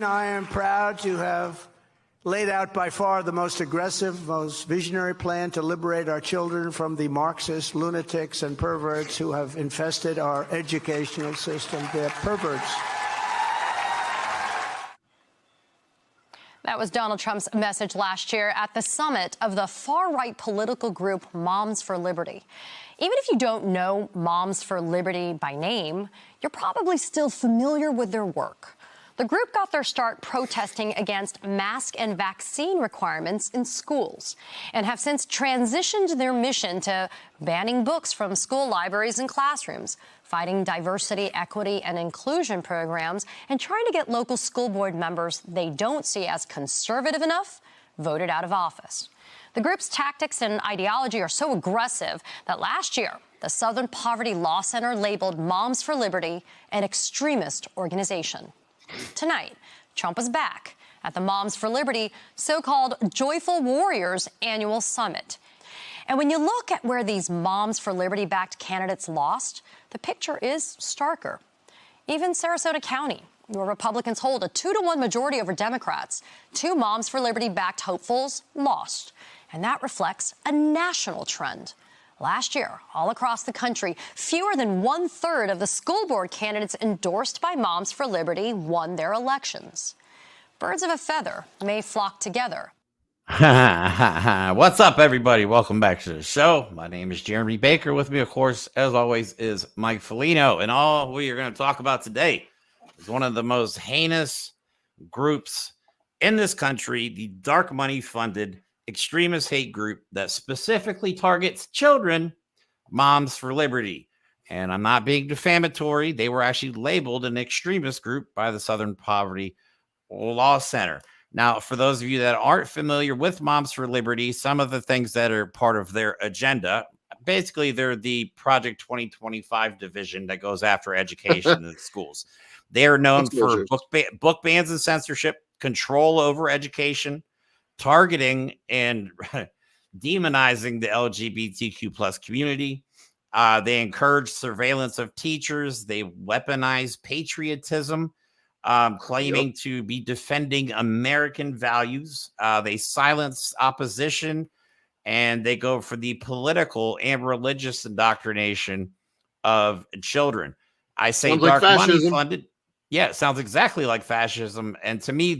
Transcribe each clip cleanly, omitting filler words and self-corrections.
I am proud to have laid out by far the most aggressive, most visionary plan to liberate our children from the Marxist lunatics and perverts who have infested our educational system. They're perverts. That was Donald Trump's message last year at the summit of the far-right political group Moms for Liberty. Even if you don't know Moms for Liberty by name, you're probably still familiar with their work. The group got their start protesting against mask and vaccine requirements in schools and have since transitioned their mission to banning books from school libraries and classrooms, fighting diversity, equity, and inclusion programs, and trying to get local school board members they don't see as conservative enough voted out of office. The group's tactics and ideology are so aggressive that last year, the Southern Poverty Law Center labeled Moms for Liberty an extremist organization. Tonight, Trump is back at the Moms for Liberty so-called Joyful Warriors annual summit. And when you look at where these Moms for Liberty-backed candidates lost, the picture is starker. Even Sarasota County, where Republicans hold a 2-to-1 majority over Democrats, 2 Moms for Liberty-backed hopefuls lost. And that reflects a national trend. Last year, all across the country, fewer than 1/3 of the school board candidates endorsed by Moms for Liberty won their elections. Birds of a feather may flock together. What's up, everybody? Welcome back to the show. My name is Jeremy Baker. With me, of course, as always, is Mike Foligno. And all we are going to talk about today is one of the most heinous groups in this country, the dark money funded extremist hate group that specifically targets children, Moms for Liberty. And I'm not being defamatory. They were actually labeled an extremist group by the Southern Poverty Law Center. Now, for those of you that aren't familiar with Moms for Liberty, some of the things that are part of their agenda, basically they're the Project 2025 division that goes after education in schools. They are known for book bans and censorship, control over education, targeting and demonizing the LGBTQ plus community. They encourage surveillance of teachers. They weaponize patriotism, claiming to be defending American values. They silence opposition, and they go for the political and religious indoctrination of children. I say sounds dark like money funded. Yeah, it sounds exactly like fascism. And to me,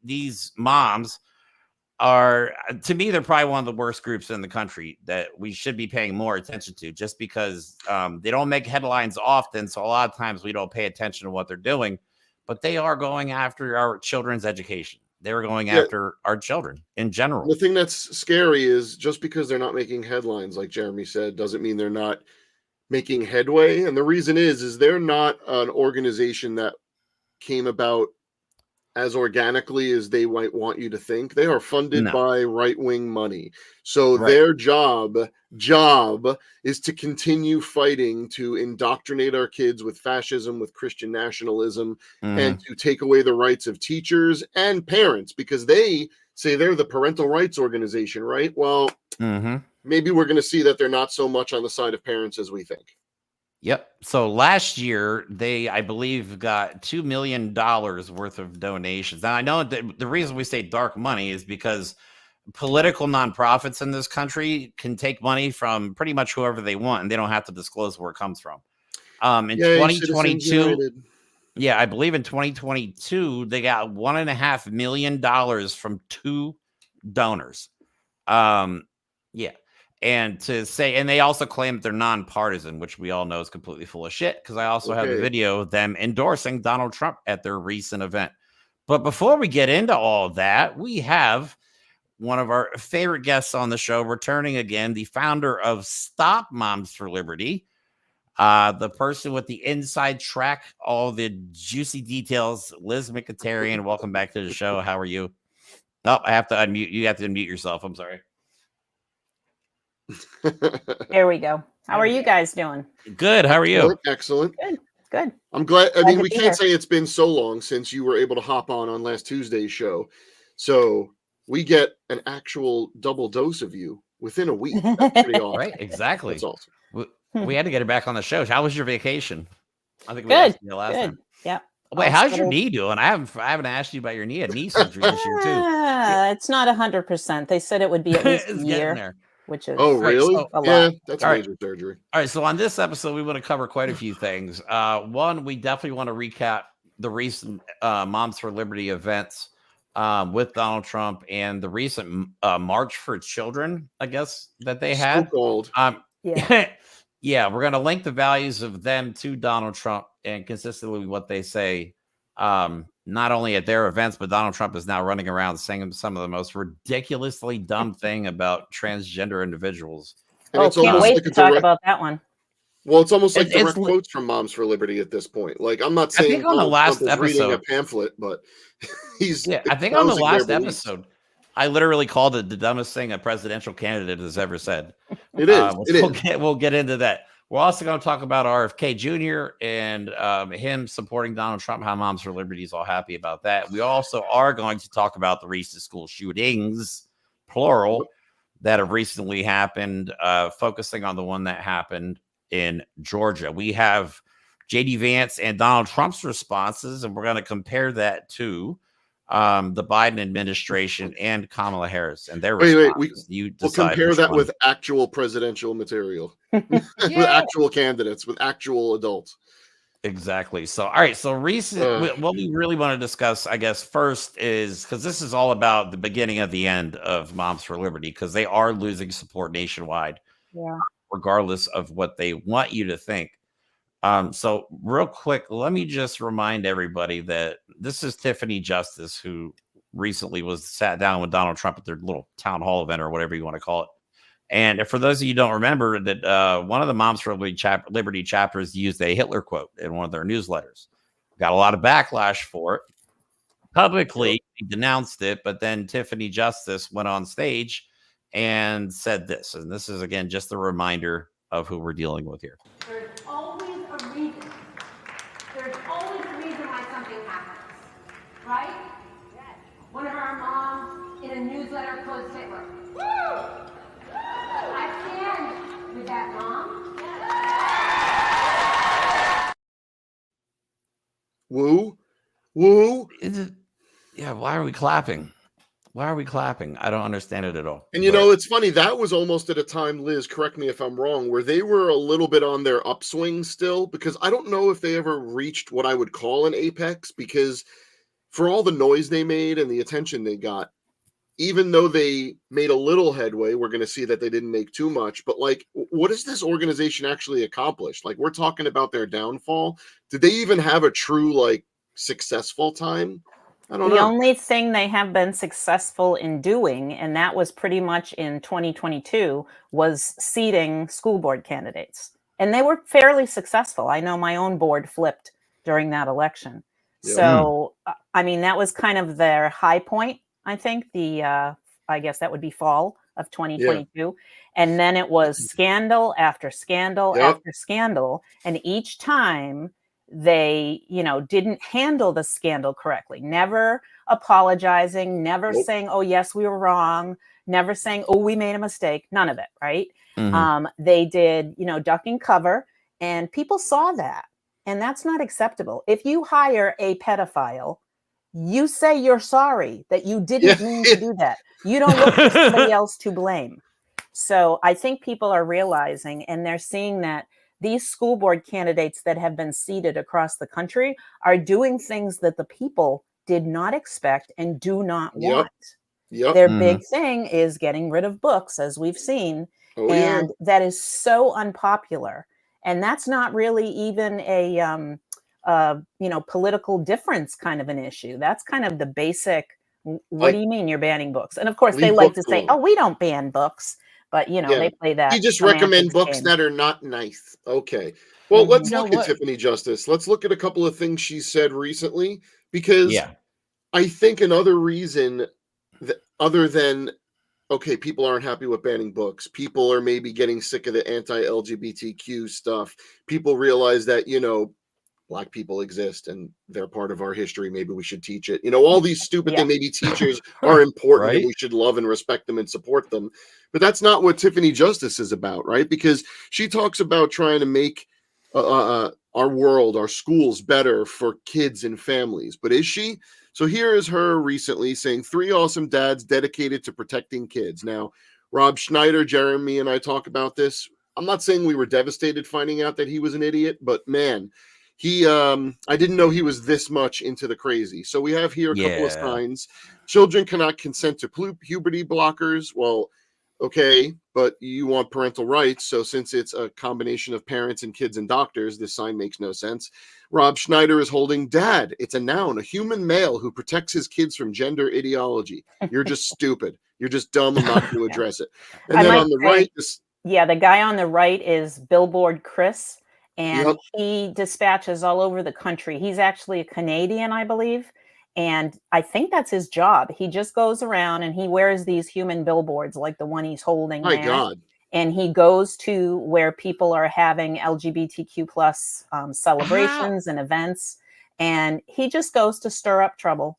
these moms are, to me, they're probably one of the worst groups in the country that we should be paying more attention to, just because they don't make headlines often. So a lot of times we don't pay attention to what they're doing, but they are going after our children's education. They're going after our children in general. The thing that's scary is just because they're not making headlines, like Jeremy said, doesn't mean they're not making headway. And the reason is they're not an organization that came about as organically as they might want you to think. They are funded by right-wing money. So their job is to continue fighting to indoctrinate our kids with fascism, with Christian nationalism, and to take away the rights of teachers and parents, because they say they're the parental rights organization, right? Well, maybe we're going to see that they're not so much on the side of parents as we think. Yep. So last year, they, I believe, got $2 million worth of donations. Now, I know that the reason we say dark money is because political nonprofits in this country can take money from pretty much whoever they want, and they don't have to disclose where it comes from. In 2022, I believe in 2022, they got $1.5 million from 2 donors. And to say, and they also claim that they're nonpartisan, which we all know is completely full of shit, because I also have a video of them endorsing Donald Trump at their recent event. But before we get into all that, we have one of our favorite guests on the show returning again, the founder of Stop Moms for Liberty, the person with the inside track, all the juicy details, Liz Mikitarian. Welcome back to the show. How are you? Oh, I have to unmute. You have to unmute yourself. I'm sorry. There we go. How are you guys doing? Good. How are you? Excellent. Good. I'm glad. I mean, we can't say it's been so long since you were able to hop on last Tuesday's show. So we get an actual double dose of you within a week. That's pretty awesome. Right. Exactly. That's awesome. We had to get her back on the show. How was your vacation? I think we good. asked you last time. Yeah. Wait, how's your knee doing? I haven't asked you about your knee. I had knee surgery this year too. It's not 100%. They said it would be at least a It's year, getting there. which is Oh, really? a lot. Yeah, that's All right. major surgery. All right, so on this episode, we want to cover quite a few things. One, we definitely want to recap the recent Moms for Liberty events with Donald Trump and the recent March for Children, I guess, that they had. So-called. Yeah. Yeah, we're going to link the values of them to Donald Trump and consistently what they say, not only at their events, but Donald Trump is now running around saying some of the most ridiculously dumb thing about transgender individuals. And it's can't almost wait like to a talk direct, about that one. well, it's almost like It's direct quotes from Moms for Liberty at this point. Like, I'm not I saying think on the Donald last Trump is reading a episode, pamphlet, but he's I think on the espousing their last beliefs. episode, I literally called it the dumbest thing a presidential candidate has ever said. It is. We'll get into that. We're also going to talk about RFK Jr. and him supporting Donald Trump, how Moms for Liberty is all happy about that. We also are going to talk about the recent school shootings, plural, that have recently happened, focusing on the one that happened in Georgia. We have J.D. Vance and Donald Trump's responses, and we're going to compare that to the Biden administration and Kamala Harris and their responses. We'll compare that with actual presidential material, with actual candidates, with actual adults. Exactly. So, all right. So, what we really want to discuss, I guess, first is because this is all about the beginning of the end of Moms for Liberty, because they are losing support nationwide, regardless of what they want you to think. So real quick, let me just remind everybody that this is Tiffany Justice, who recently sat down with Donald Trump at their little town hall event or whatever you want to call it. And for those of you who don't remember, that one of the Moms for Liberty chapters used a Hitler quote in one of their newsletters. Got a lot of backlash for it. Publicly, he denounced it, but then Tiffany Justice went on stage and said this. And this is, again, just a reminder of who we're dealing with here. There's always a reason. There's always a reason why something happens. Right? Yes. One of our moms in a newsletter quotes Hitler. Woo! I stand with that mom. Woo. Woo. Yeah, why are we clapping? Why are we clapping? I don't understand it at all. And you know, it's funny. That was almost at a time, Liz, correct me if I'm wrong, where they were a little bit on their upswing still, because I don't know if they ever reached what I would call an apex, because for all the noise they made and the attention they got, even though they made a little headway, we're going to see that they didn't make too much. But like, what does this organization actually accomplish? Like, we're talking about their downfall. Did they even have a true, like, successful time? I don't know. The only thing they have been successful in doing, and that was pretty much in 2022, was seating school board candidates. And they were fairly successful. I know my own board flipped during that election. Yeah. So, I mean, that was kind of their high point, I think. I guess that would be fall of 2022. Yeah. And then it was scandal after scandal after scandal. And each time they, didn't handle the scandal correctly, never apologizing, never saying, oh, yes, we were wrong, never saying, oh, we made a mistake, none of it, right? Mm-hmm. They did, duck and cover, and people saw that, and that's not acceptable. If you hire a pedophile, you say you're sorry that you didn't mean to do that. You don't look for somebody else to blame. So I think people are realizing, and they're seeing that these school board candidates that have been seated across the country are doing things that the people did not expect and do not want. Their big thing is getting rid of books, as we've seen. And that is so unpopular. And that's not really even a, political difference kind of an issue. That's kind of the basic, what do you mean you're banning books? And of course, they like to say, oh, we don't ban books. But, they play that. You just recommend books that are not nice. Okay. Well, let's look at Tiffany Justice. Let's look at a couple of things she said recently, because I think another reason that, other than, okay, people aren't happy with banning books, people are maybe getting sick of the anti-LGBTQ stuff. People realize that, Black people exist and they're part of our history. Maybe we should teach it. All these stupid things, maybe teachers are important and we should love and respect them and support them. But that's not what Tiffany Justice is about, right? Because she talks about trying to make all our world, our schools better for kids and families. But is she? So here is her recently saying 3 awesome dads dedicated to protecting kids. Now, Rob Schneider, Jeremy, and I talk about this. I'm not saying we were devastated finding out that he was an idiot, but man, I didn't know he was this much into the crazy. So we have here a couple of signs. Children cannot consent to puberty blockers. Well, okay, but you want parental rights. So since it's a combination of parents and kids and doctors, this sign makes no sense. Rob Schneider is holding dad. It's a noun, a human male who protects his kids from gender ideology. You're just stupid. You're just dumb and not going to address it. And then on the right, the guy on the right is Billboard Chris, and he dispatches all over the country. He's actually a Canadian, I believe. And I think that's his job. He just goes around and he wears these human billboards like the one he's holding My there. God. And he goes to where people are having LGBTQ plus celebrations and events. And he just goes to stir up trouble.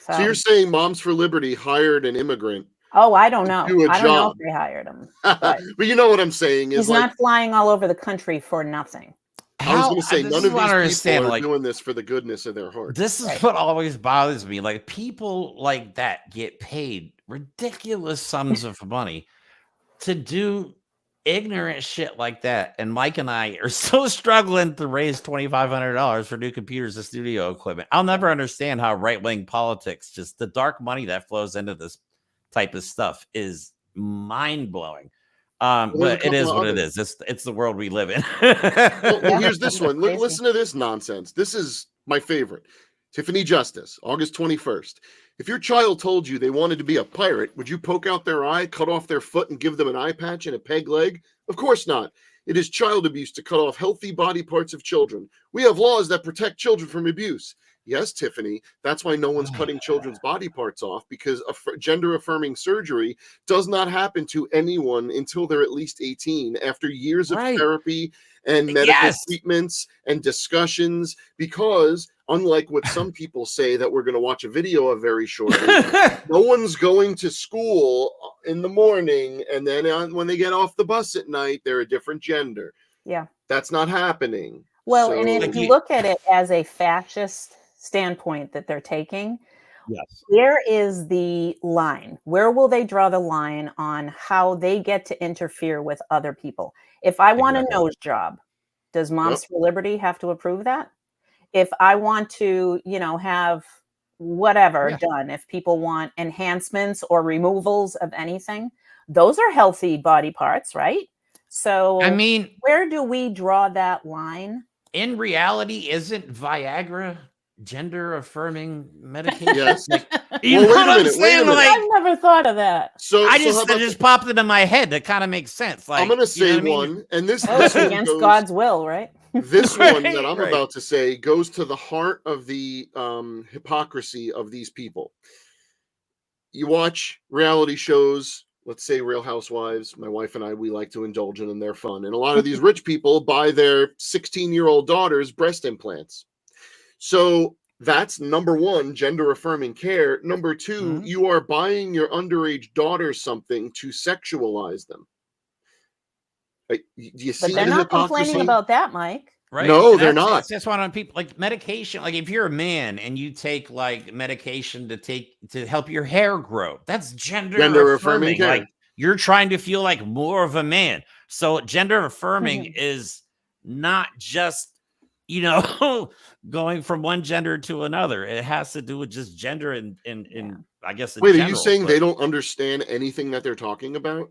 So you're saying Moms for Liberty hired an immigrant? Oh, I don't know. I don't know if they hired him. But you know what I'm saying? He's not flying all over the country for nothing. I was going to say, none of these people are doing this for the goodness of their heart. This is what always bothers me. Like, people like that get paid ridiculous sums of money to do ignorant shit like that. And Mike and I are still struggling to raise $2,500 for new computers and studio equipment. I'll never understand how right-wing politics, just the dark money that flows into this type of stuff, is mind-blowing. But it is what it is. It's the world we live in. well, here's this one. Listen to this nonsense. This is my favorite. Tiffany Justice, August 21st. If your child told you they wanted to be a pirate, would you poke out their eye, cut off their foot, and give them an eye patch and a peg leg? Of course not. It is child abuse to cut off healthy body parts of children. We have laws that protect children from abuse. Yes, Tiffany, that's why no one's cutting children's body parts off, because gender-affirming surgery does not happen to anyone until they're at least 18, after years of therapy and medical treatments and discussions, because unlike what some people say that we're going to watch a video of very shortly, no one's going to school in the morning and then when they get off the bus at night, they're a different gender. Yeah. That's not happening. Well, so, and if you look at it as a fascist standpoint that they're taking, where is the line? Where will they draw the line on how they get to interfere with other people? If I want a nose job, does Moms for Liberty have to approve that? If I want to, have whatever done, if people want enhancements or removals of anything, those are healthy body parts, right? So, I mean, where do we draw that line? In reality, isn't Viagra gender affirming medication? Yes. You know what I'm saying? Like, I've never thought of that. So it just popped into my head. That kind of makes sense. Like, I'm going to say one, and this is against God's will, right? This one that I'm about to say goes to the heart of the hypocrisy of these people. You watch reality shows, let's say Real Housewives. My wife and I, we like to indulge in them. They're fun. And a lot of these rich people buy their 16-year-old daughters breast implants. So that's number one, gender affirming care. Number two, you are buying your underage daughter something to sexualize them. You see, but they're not complaining about that, Mike. Right? No, they're not. That's one on people, like medication. Like if you're a man and you take like medication to help your hair grow, that's gender affirming. Like you're trying to feel like more of a man. So gender affirming is not just, going from one gender to another. It has to do with just gender and I guess. Wait, are you saying they don't understand anything that they're talking about?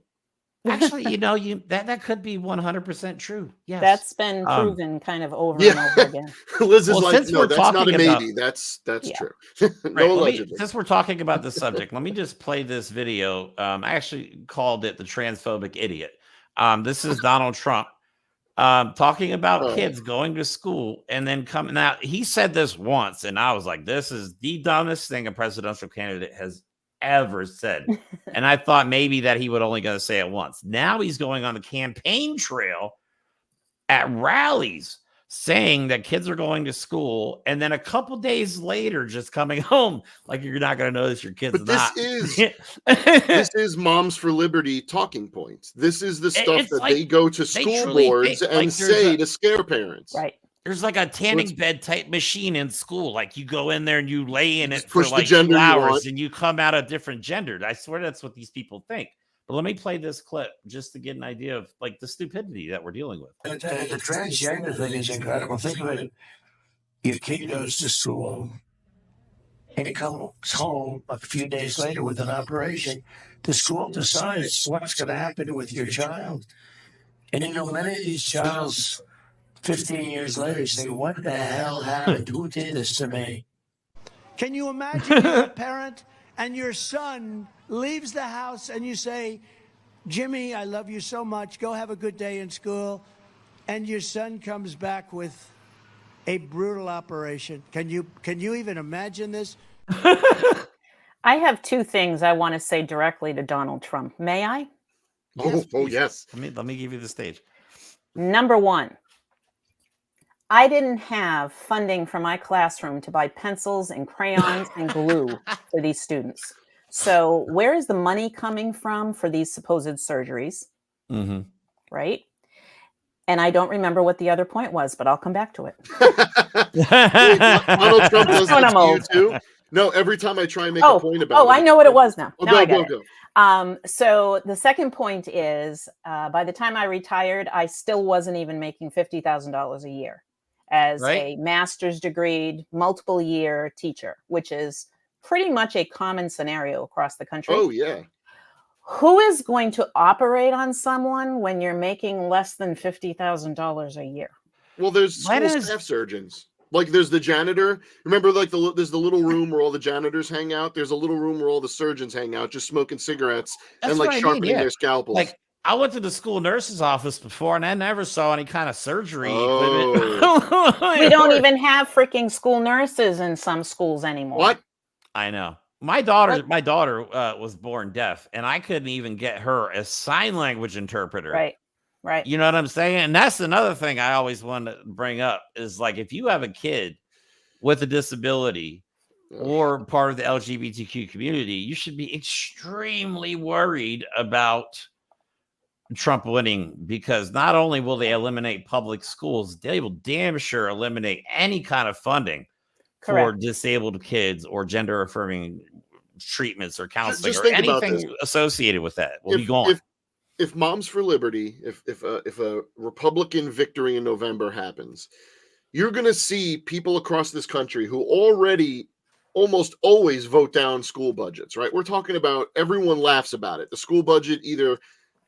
Actually, that could be 100% true. Yes, that's been proven kind of over and over again. Liz is like, no, that's not a maybe. That's true. Since we're talking about this subject, let me just play this video. I actually called it the transphobic idiot. This is Donald Trump talking about kids going to school and then coming out. He said this once, and I was like, "This is the dumbest thing a presidential candidate has ever said." And I thought maybe that he would only going to say it once. Now he's going on the campaign trail at rallies saying that kids are going to school, and then a couple days later just coming home like you're not going to notice your kids. But this is Moms for Liberty talking points. This is the stuff that they go to school boards and say to scare parents. Right. There's like a tanning bed type machine in school. Like you go in there and you lay in it for push the like gender 2 you hours want. and you come out a different gender. I swear that's what these people think. But let me play this clip just to get an idea of like the stupidity that we're dealing with. The transgender thing is incredible. Think of it. Your kid goes to school and he comes home a few days later with an operation. The school decides what's going to happen with your child. And you know, many of these child's 15 years later say, what the hell happened? Who did this to me? Can you imagine you're a parent and your son leaves the house and you say, Jimmy, I love you so much. Go have a good day in school. And your son comes back with a brutal operation. Can you even imagine this? I have two things I want to say directly to Donald Trump. May I? Oh, yes. Let me give you the stage. Number one, I didn't have funding for my classroom to buy pencils and crayons and glue for these students. So where is the money coming from for these supposed surgeries? Mm-hmm. Right? And I don't remember what the other point was, but I'll come back to it. Donald Trump does that to you too? No, every time I try and make a point about it. Oh, I know what it was now. Now I get it. Go. So the second point is, by the time I retired, I still wasn't even making $50,000 a year as a master's degreed, multiple year teacher, which is pretty much a common scenario across the country. Oh, yeah. Who is going to operate on someone when you're making less than $50,000 a year? Well, there's school staff surgeons. Like there's the janitor. Remember, like there's the little room where all the janitors hang out. There's a little room where all the surgeons hang out, just smoking cigarettes and like sharpening their scalpels. Like I went to the school nurse's office before, and I never saw any kind of surgery equipment. We don't even have freaking school nurses in some schools anymore. What? I know. My daughter was born deaf, and I couldn't even get her a sign language interpreter. Right. You know what I'm saying? And that's another thing I always want to bring up is like, if you have a kid with a disability or part of the LGBTQ community, you should be extremely worried about Trump winning, because not only will they eliminate public schools, they will damn sure eliminate any kind of funding for disabled kids or gender affirming treatments or counseling or anything associated with that will be gone. If Moms for Liberty, if a Republican victory in November happens, you're going to see people across this country who already almost always vote down school budgets, right? We're talking about everyone laughs about it. The school budget either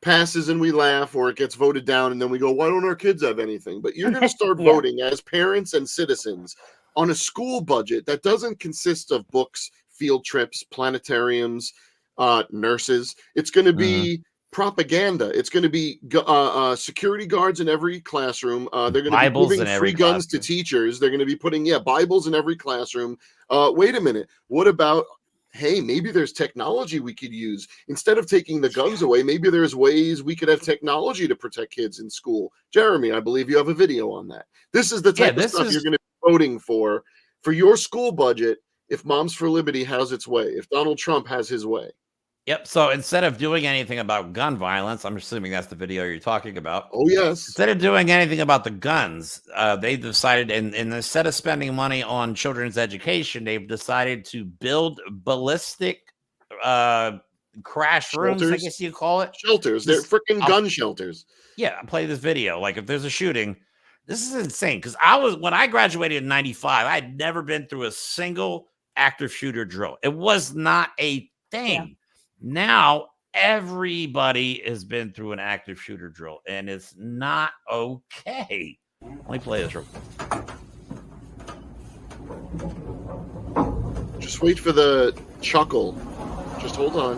passes and we laugh, or it gets voted down and then we go, why don't our kids have anything? But you're going to start voting as parents and citizens on a school budget that doesn't consist of books, field trips, planetariums, nurses. It's going to be propaganda. It's going to be security guards in every classroom. They're going to be giving free guns to teachers. They're going to be putting Bibles in every classroom. Wait a minute. What about, hey, maybe there's technology we could use instead of taking the guns away? Maybe there's ways we could have technology to protect kids in school. Jeremy, I believe you have a video on that. This is the type of stuff you're going to be voting for your school budget if Moms for Liberty has its way, if Donald Trump has his way. Yep. So instead of doing anything about gun violence, I'm assuming that's the video you're talking about. Oh, yes. Instead of doing anything about the guns, they decided, and instead of spending money on children's education, they've decided to build ballistic crash rooms, I guess you call it. Shelters. They're freaking gun shelters. Yeah. I'll play this video. Like if there's a shooting, this is insane. Because when I graduated in 95, I had never been through a single active shooter drill. It was not a thing. Yeah. Now everybody has been through an active shooter drill, and it's not okay. Let me play this real quick. Just wait for the chuckle. Just hold on.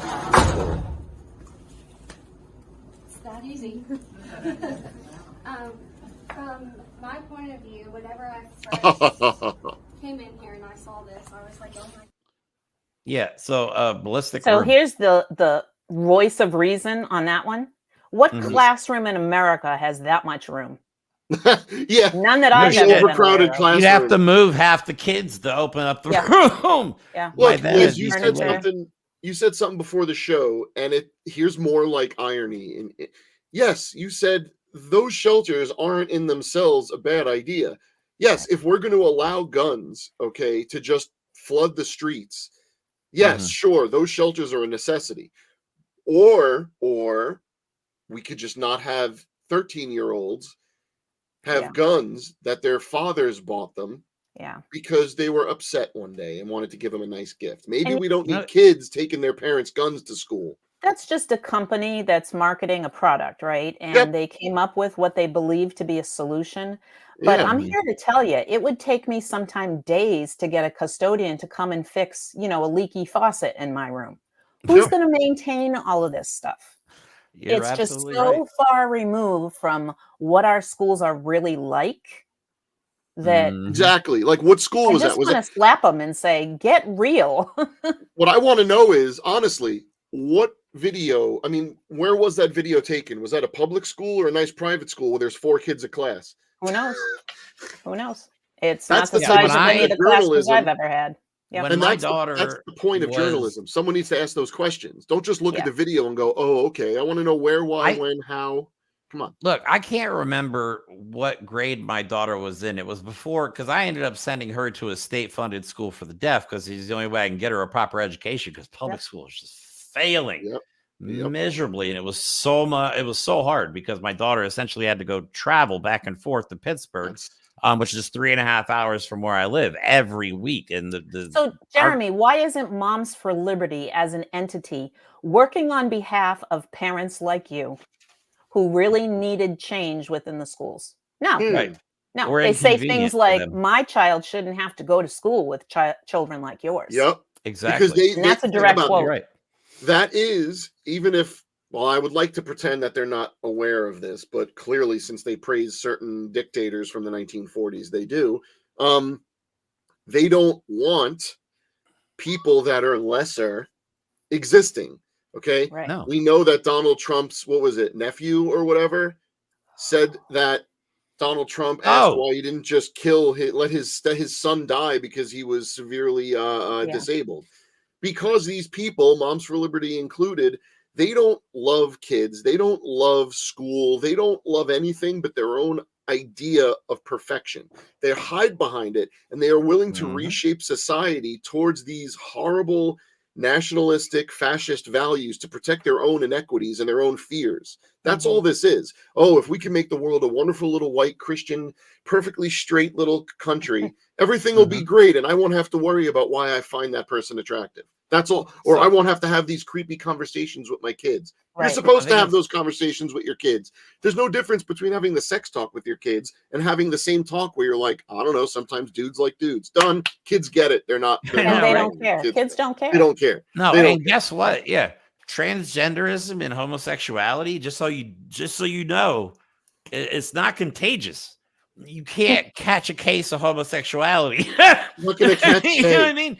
It's that easy. From my point of view, whenever I first came in here and I saw this, I was like, oh my. Yeah, so ballistic. So here's the voice of reason on that one. What classroom in America has that much room? Yeah, none that I've ever overcrowded classroom. You'd have to move half the kids to open up the room. Yeah. Look, Liz, you said something. You said something before the show, and here's more like irony. And yes, you said those shelters aren't in themselves a bad idea. Yes, if we're going to allow guns, okay, to just flood the streets, yes, sure, those shelters are a necessity. Or we could just not have 13-year-olds have guns that their fathers bought them because they were upset one day and wanted to give them a nice gift. Maybe And we don't need kids taking their parents' guns to school. that's just a company that's marketing a product, right? And they came up with what they believe to be a solution. But I'm here to tell you, it would take me sometime days to get a custodian to come and fix, a leaky faucet in my room. Who's going to maintain all of this stuff? It's just so far removed from what our schools are really like that exactly. Like, what school was that? I just want to slap them and say, get real. What I want to know is, honestly, what video, I mean, where was that video taken? Was that a public school or a nice private school where there's 4 kids a class? Who knows? Who knows? It's That's not the size of any of the classrooms I've ever had. When and my that's daughter the point of journalism. Someone needs to ask those questions. Don't just look at the video and go, oh, okay, I want to know where, why, when, how. Come on. Look, I can't remember what grade my daughter was in. It was before, because I ended up sending her to a state-funded school for the deaf because it's the only way I can get her a proper education, because public school is just failing miserably. And it was so hard because my daughter essentially had to go travel back and forth to Pittsburgh, which is 3.5 hours from where I live every week. And so, Jeremy, why isn't Moms for Liberty as an entity working on behalf of parents like you who really needed change within the schools? No, no. They say things like, my child shouldn't have to go to school with children like yours. Yep, exactly. Because that's a direct quote. Right. That is, even if, well, I would like to pretend that they're not aware of this, but clearly, since they praise certain dictators from the 1940s, they do. They don't want people that are lesser existing. Okay. Right. No. We know that Donald Trump's, what was it, nephew or whatever, said that Donald Trump asked why he didn't just let his son die because he was severely disabled. Because these people, Moms for Liberty included, they don't love kids. They don't love school. They don't love anything but their own idea of perfection. They hide behind it, and they are willing to reshape society towards these horrible nationalistic, fascist values to protect their own inequities and their own fears. That's all this is. Oh, if we can make the world a wonderful little white Christian, perfectly straight little country, everything will be great, and I won't have to worry about why I find that person attractive. That's all. Or I won't have to have these creepy conversations with my kids. You're supposed to have those conversations with your kids. There's no difference between having the sex talk with your kids and having the same talk where you're like, I don't know, sometimes dudes like dudes. Done. Kids get it. They're not. And they don't care. Kids don't care. They don't care. No, and guess what? Yeah. Transgenderism and homosexuality, just so you know, it's not contagious. You can't catch a case of homosexuality. Look at a you know what I mean?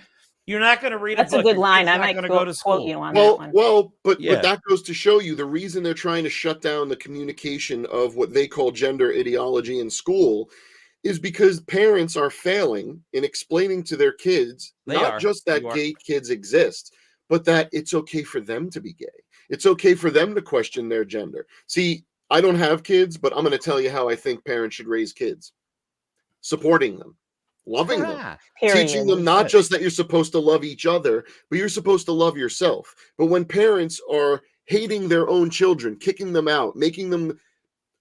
You're not going to read That's a book. a good line. I might go to school. quote you on that one. But that goes to show you the reason they're trying to shut down the communication of what they call gender ideology in school is because parents are failing in explaining to their kids just that gay kids exist, but that it's okay for them to be gay. It's okay for them to question their gender. See, I don't have kids, but I'm going to tell you how I think parents should raise kids. Supporting them. Loving them, teaching them not just that you're supposed to love each other, but you're supposed to love yourself. But when parents are hating their own children, kicking them out, making them,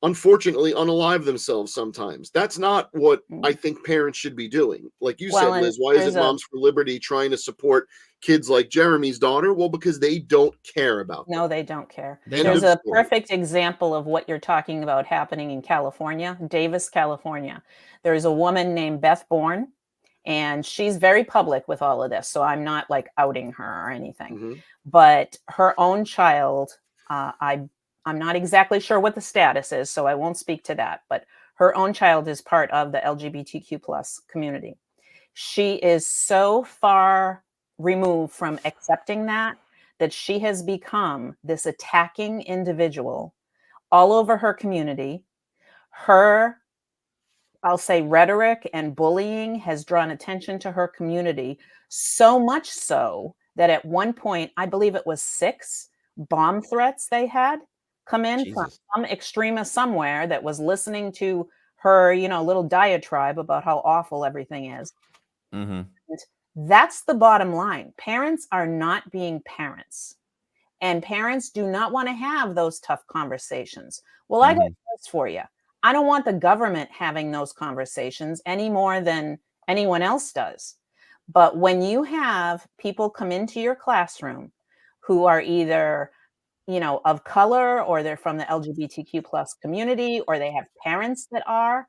unfortunately, unalive themselves sometimes, that's not what I think parents should be doing. Like you said, Liz, why is it Moms for Liberty trying to support kids like Jeremy's daughter? Well, because they don't care about them. No, they don't care. There's a perfect example of what you're talking about happening in California, Davis, California. There's a woman named Beth Bourne, and she's very public with all of this. So I'm not like outing her or anything, but her own child, I'm not exactly sure what the status is, so I won't speak to that, but her own child is part of the LGBTQ plus community. She is so far removed from accepting that she has become this attacking individual all over her community. Her, I'll say, rhetoric and bullying has drawn attention to her community, so much so that at one point, I believe it was 6 bomb threats they had come in from some extremist somewhere that was listening to her, little diatribe about how awful everything is. Mm-hmm. That's the bottom line. Parents are not being parents. And parents do not want to have those tough conversations. Well, I got this for you. I don't want the government having those conversations any more than anyone else does. But when you have people come into your classroom who are either, of color, or they're from the LGBTQ plus community, or they have parents that are,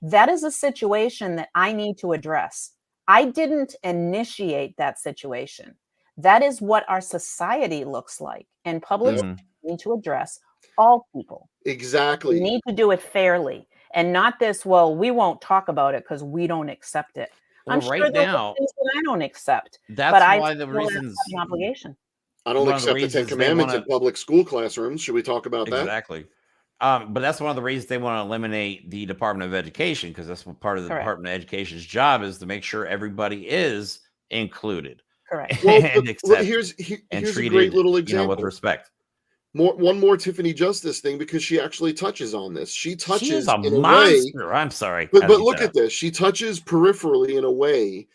that is a situation that I need to address. I didn't initiate that situation. That is what our society looks like. And public schools need to address all people. Exactly. We need to do it fairly, and not this, well, we won't talk about it because we don't accept it. Well, I'm sure right there now, are things that I don't accept, that's but I why the feel I have reasons an obligation. I don't one of the accept the Ten reasons they Commandments wanna- in public school classrooms. Should we talk about that? exactly. But that's one of the reasons they want to eliminate the Department of Education, because that's what part of the Correct. Department of Education's job is, to make sure everybody is included Correct. Well, and but accepted here's and a treated, great little example. with respect. One more Tiffany Justice thing, because she actually touches on this. She touches She is a in a way. monster. I'm sorry. But Gotta keep look that at this. She touches peripherally in a way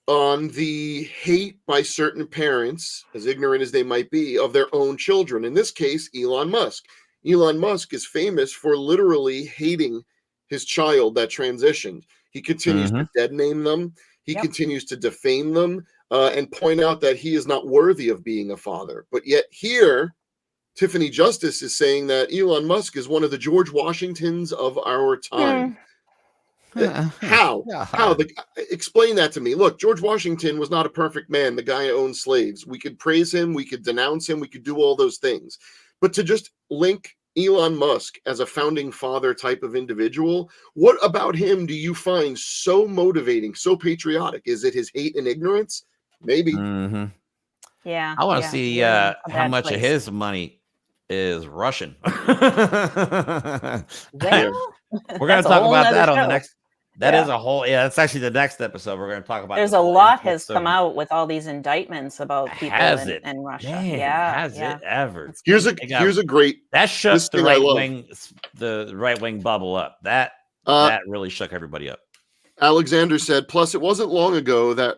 on the hate by certain parents, as ignorant as they might be, of their own children. In this case, Elon Musk. Elon Musk is famous for literally hating his child that transitioned. He continues to dead name them. He continues to defame them and point out that he is not worthy of being a father. But yet here, Tiffany Justice is saying that Elon Musk is one of the George Washingtons of our time. How? Explain that to me. Look, George Washington was not a perfect man. The guy owned slaves. We could praise him. We could denounce him. We could do all those things. But to just link Elon Musk as a founding father type of individual, what about him do you find so motivating, so patriotic? Is it his hate and ignorance? Maybe. Yeah. I want to see you're in a how bad much of place. his money is Russian. Well, We're going that's to a talk whole about nother that on the show. next. That is a whole. Yeah, that's actually the next episode. We're going to talk about. There's the a whole lot influx has come of- out with all these indictments about people Has it? in Russia. Man, yeah. has it ever? Here's a great. That shook this the thing I love. right wing bubble up. That really shook everybody up. Alexander said, plus it wasn't long ago that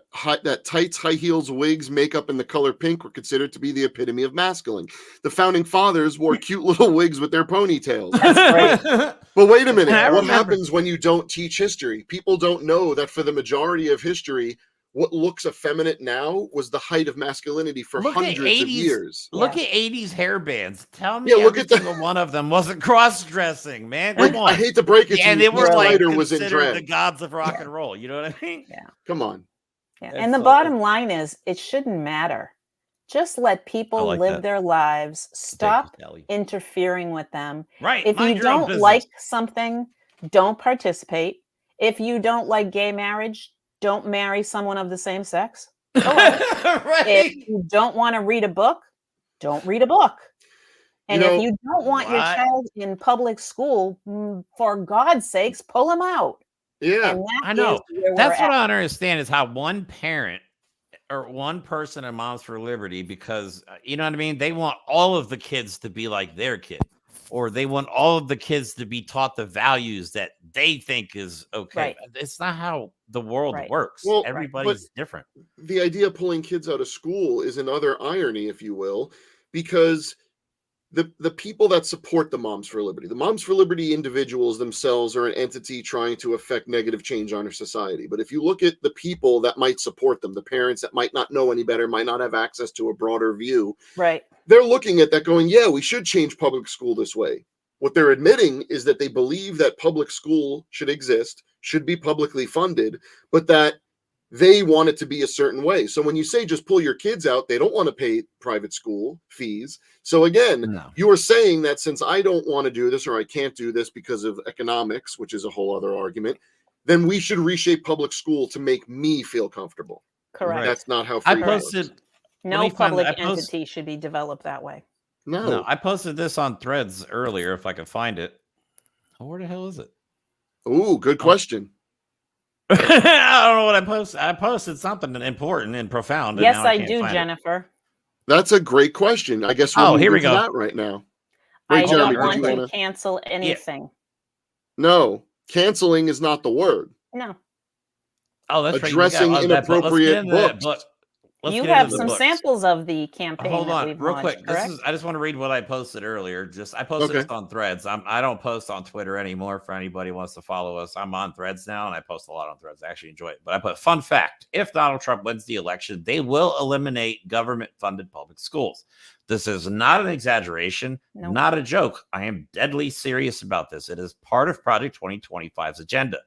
tights, high heels, wigs, makeup, and the color pink were considered to be the epitome of masculine. The founding fathers wore cute little wigs with their ponytails. That's right. But wait a minute. I What remember. happens when you don't teach history? People don't know that for the majority of history, what looks effeminate now was the height of masculinity for Look at hundreds of 80s years. Look at 80s hair bands. Tell me Yeah, look every at the- single one of them wasn't cross-dressing, man. Like, Come on. I hate to break it to And you, they were Heath like Ledger was in considered drag. the gods of rock and roll. You know what I mean? Come on. Yeah. That's And the so- bottom line is, it shouldn't matter. Just let people like live that. their lives. Stop Kelly. interfering with them. Right. If mind you your own don't business. like something, don't participate. If you don't like gay marriage, don't marry someone of the same sex. Go ahead. right. If you don't want to read a book, don't read a book. And You know, if you don't want your what? child in public school, for God's sakes, pull them out. Yeah. And that I know. is where That's we're what at. I don't understand, is how one parent or one person in Moms for Liberty, because you know what I mean? They want all of the kids to be like their kid, or they want all of the kids to be taught the values that they think is okay. Right. It's not how the world Right. works. Well, Everybody's different. The idea of pulling kids out of school is another irony, if you will, because the people that support the Moms for Liberty individuals themselves are an entity trying to affect negative change on our society. But if you look at the people that might support them, the parents that might not know any better, might not have access to a broader view, Right. they're looking at that going, yeah, we should change public school this way. What they're admitting is that they believe that public school should exist, should be publicly funded, but that they want it to be a certain way. So when you say just pull your kids out, they don't want to pay private school fees. So again, No. you are saying that since I don't want to do this, or I can't do this because of economics, which is a whole other argument, then we should reshape public school to make me feel comfortable. Correct. That's not how I freedom posted. works. let No me find public I post- entity should be developed that way. No, I posted this on Threads earlier, if I can find it. Oh, where the hell is it? Ooh, good question. I don't know what I posted. I posted something important and profound. and Yes, now I can't do, find it. Jennifer. That's a great question. I guess we're Oh, here we moving to go. that right now. I Wait, Jeremy, don't want did you to want to? cancel anything. No. Canceling is not the word. No. Oh, that's right. Addressing inappropriate books. You have some samples of the campaign. Hold that on, we've real launched, quick. correct? I just want to read what I posted earlier. I posted this on Threads. I don't post on Twitter anymore. For anybody who wants to follow us, I'm on Threads now, and I post a lot on Threads. I actually enjoy it. But I put, fun fact: if Donald Trump wins the election, they will eliminate government-funded public schools. This is not an exaggeration, not a joke. I am deadly serious about this. It is part of Project 2025's agenda.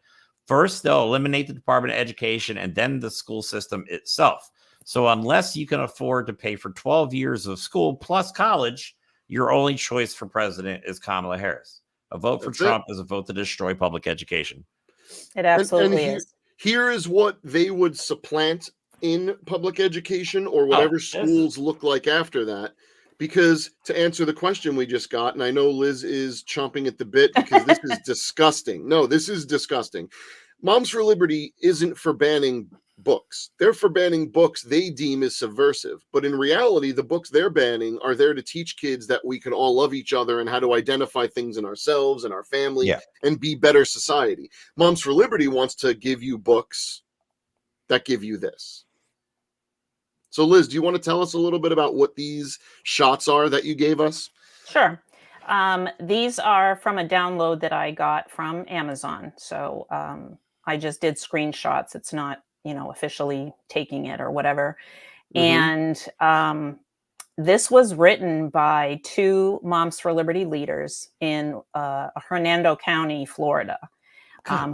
First, they'll eliminate the Department of Education and then the school system itself. So unless you can afford to pay for 12 years of school plus college, your only choice for president is Kamala Harris. A vote for Trump is a vote to destroy public education. It absolutely is. Here is what they would supplant in public education or whatever schools look like after that. Because to answer the question we just got, and I know Liz is chomping at the bit because this is disgusting. No, this is disgusting. Moms for Liberty isn't for banning books. They're for banning books they deem as subversive. But in reality, the books they're banning are there to teach kids that we can all love each other and how to identify things in ourselves and our family and be better society. Moms for Liberty wants to give you books that give you this. So, Liz, do you want to tell us a little bit about what these shots are that you gave us? Sure. These are from a download that I got from Amazon. So I just did screenshots. It's not, officially taking it or whatever. And this was written by two Moms for Liberty leaders in Hernando County, Florida,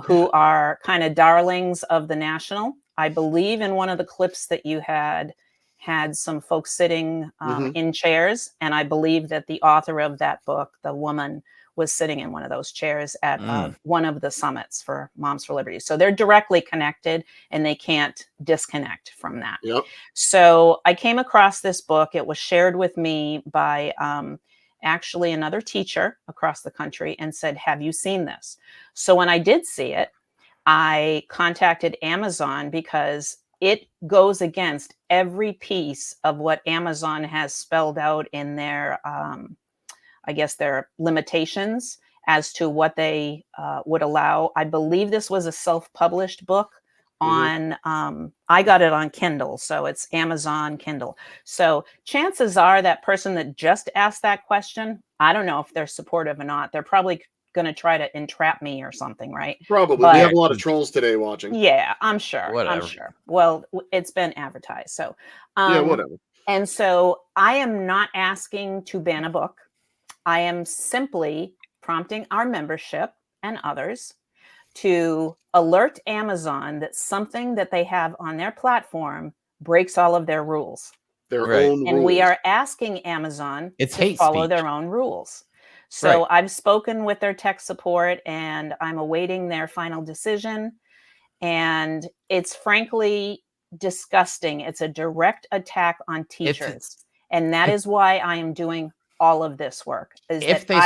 who are kind of darlings of the National. I believe in one of the clips that you had some folks sitting in chairs. And I believe that the author of that book, the woman, was sitting in one of those chairs at one of the summits for Moms for Liberty. So they're directly connected and they can't disconnect from that. Yep. So I came across this book. It was shared with me by actually another teacher across the country and said, have you seen this? So when I did see it, I contacted Amazon because it goes against every piece of what Amazon has spelled out in their, their limitations as to what they would allow. I believe this was a self-published book on, I got it on Kindle, so it's Amazon Kindle. So chances are that person that just asked that question, I don't know if they're supportive or not. They're probably going to try to entrap me or something, right? Probably. But we have a lot of trolls today watching. Yeah, I'm sure. Whatever. I'm sure. Well, it's been advertised. So, yeah, whatever. And so I am not asking to ban a book. I am simply prompting our membership and others to alert Amazon that something that they have on their platform breaks all of their rules. Their own rules. And we are asking Amazon to follow their own rules. So I've spoken with their tech support and I'm awaiting their final decision. And it's frankly disgusting. It's a direct attack on teachers. And that is why I am doing all of this work. If they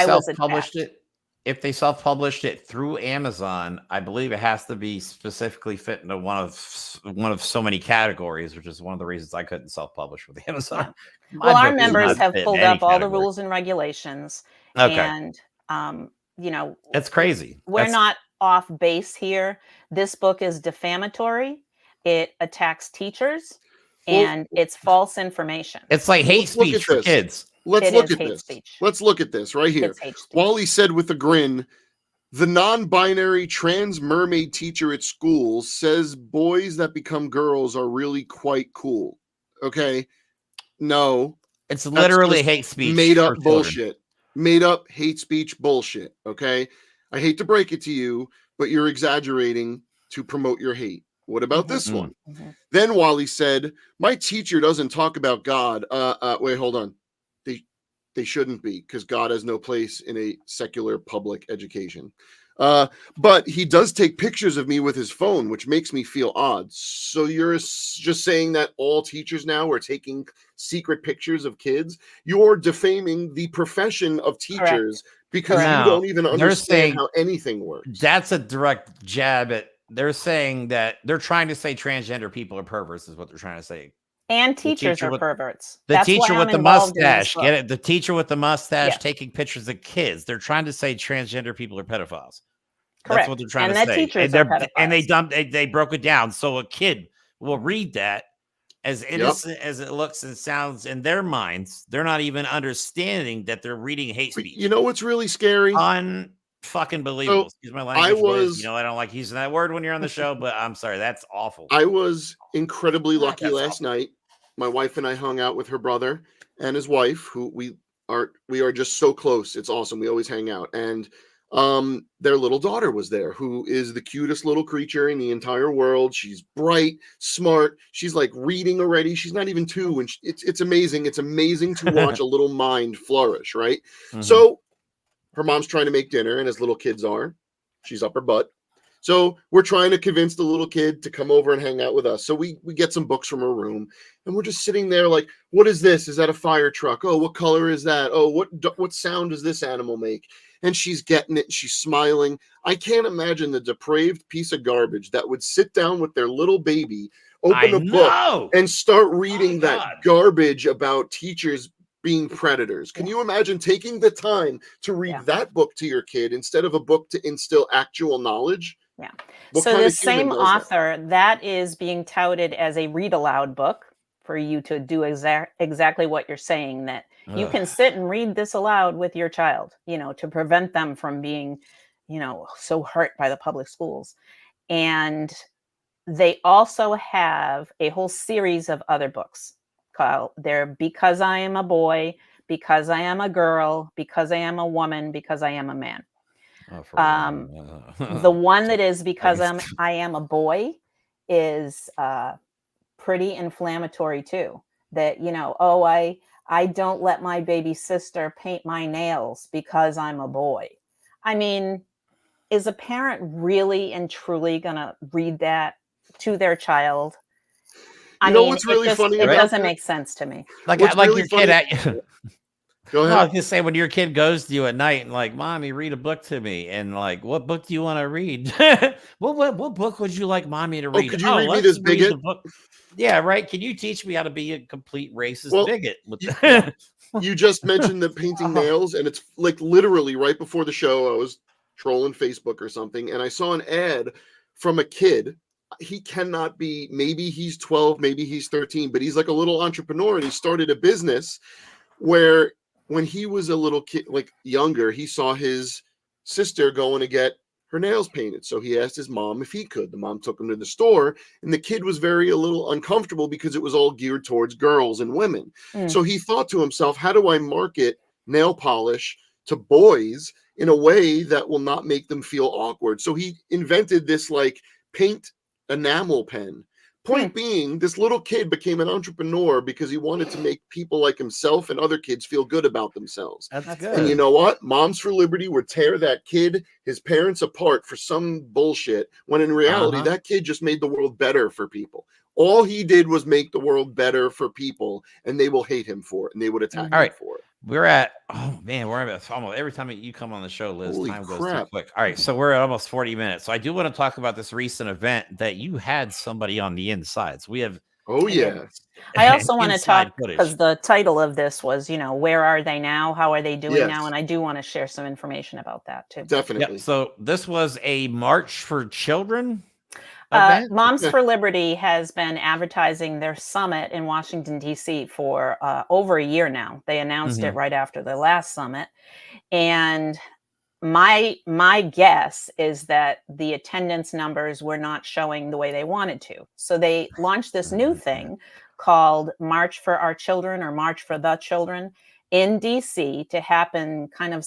self-published it through Amazon, I believe it has to be specifically fit into one of so many categories, which is one of the reasons I couldn't self-publish with Amazon. Yeah. Well, our members have pulled up all the rules and regulations. And, it's crazy. We're not off base here. This book is defamatory. It attacks teachers and it's false information. It's like hate speech for kids. Let's look at this. Let's look at this right here. Wally said with a grin, the non-binary trans mermaid teacher at school says boys that become girls are really quite cool. Okay. No. It's literally hate speech. Made up bullshit. Made up hate speech bullshit. Okay. I hate to break it to you, but you're exaggerating to promote your hate. What about this one? Then Wally said, my teacher doesn't talk about God. Wait, hold on. They shouldn't be, because God has no place in a secular public education. But he does take pictures of me with his phone, which makes me feel odd. So you're just saying that all teachers now are taking secret pictures of kids? You're defaming the profession of teachers because you don't even understand how anything works. That's a direct jab at, they're saying that they're trying to say transgender people are perverts is what they're trying to say. And teachers are perverts. The teacher with the mustache. Get it? The teacher with the mustache taking pictures of kids. They're trying to say transgender people are pedophiles. Correct. That's what they're trying and to that say. teachers And are pedophiles. they broke it down so a kid will read that as Yep. innocent as it looks and sounds in their minds. They're not even understanding that they're reading hate But speech. you know what's really scary? Fucking believable. So Excuse my I language, boys. was You know I don't like using that word when you're on the show, but I'm sorry, that's awful. I was incredibly lucky That's last night. My wife and I hung out with her brother and his wife, who we are just so close. It's awesome. We always hang out. And their little daughter was there, who is the cutest little creature in the entire world. She's bright, smart. She's like reading already. She's not even 2, and it's amazing. It's amazing to watch a little mind flourish, right? Mhm. So her mom's trying to make dinner, and as little kids are, she's up her butt. So we're trying to convince the little kid to come over and hang out with us. So we get some books from her room, and we're just sitting there like, what is this? Is that a fire truck? Oh, what color is that? Oh, what sound does this animal make? And she's getting it. She's smiling. I can't imagine the depraved piece of garbage that would sit down with their little baby, open a book, and start reading that garbage about teachers being predators. Can you imagine taking the time to read that book to your kid instead of a book to instill actual knowledge? Yeah. What So kind the of human same does author that is being touted as a read aloud book for you to do exactly what you're saying, that you can sit and read this aloud with your child, to prevent them from being, so hurt by the public schools. And they also have a whole series of other books called Because I Am a Boy, Because I Am a Girl, Because I Am a Woman, Because I Am a Man. The one that is Because I Am a Boy is pretty inflammatory too. That, I don't let my baby sister paint my nails because I'm a boy. I mean, is a parent really and truly going to read that to their child? What's really funny? It doesn't make sense to me. Like really your kid at Go ahead. No, I was just say when your kid goes to you at night and like, Mommy, read a book to me, and like, what book do you want to read? what book would you like Mommy to read? Could you read me this bigot? Yeah, right. Can you teach me how to be a complete racist bigot? You just mentioned the painting nails, and it's like literally right before the show, I was trolling Facebook or something, and I saw an ad from a kid. He cannot be, maybe he's 12, maybe he's 13, but he's like a little entrepreneur, and he started a business where when he was a little kid, like younger, he saw his sister going to get her nails painted. So he asked his mom if he could. The mom took him to the store, and the kid was a little uncomfortable because it was all geared towards girls and women. So he thought to himself, how do I market nail polish to boys in a way that will not make them feel awkward? So he invented this like paint enamel pen. Point being, this little kid became an entrepreneur because he wanted to make people like himself and other kids feel good about themselves. That's good. And you know what? Moms for Liberty would tear that kid, his parents, apart for some bullshit, when in reality, that kid just made the world better for people. All he did was make the world better for people, and they will hate him for it, and they would attack him for it. We're at almost every time you come on the show, Liz, Holy time crap. goes too quick. All right, so we're at almost 40 minutes. So I do want to talk about this recent event that you had somebody on the inside. So we have I also want to talk because the title of this was, where are they now? How are they doing now? And I do want to share some information about that too. Definitely. So this was a March for Children. Moms for Liberty has been advertising their summit in Washington, D.C. for over a year now. They announced it right after the last summit. And my guess is that the attendance numbers were not showing the way they wanted to. So they launched this new thing called March for Our Children or March for the Children in D.C. to happen kind of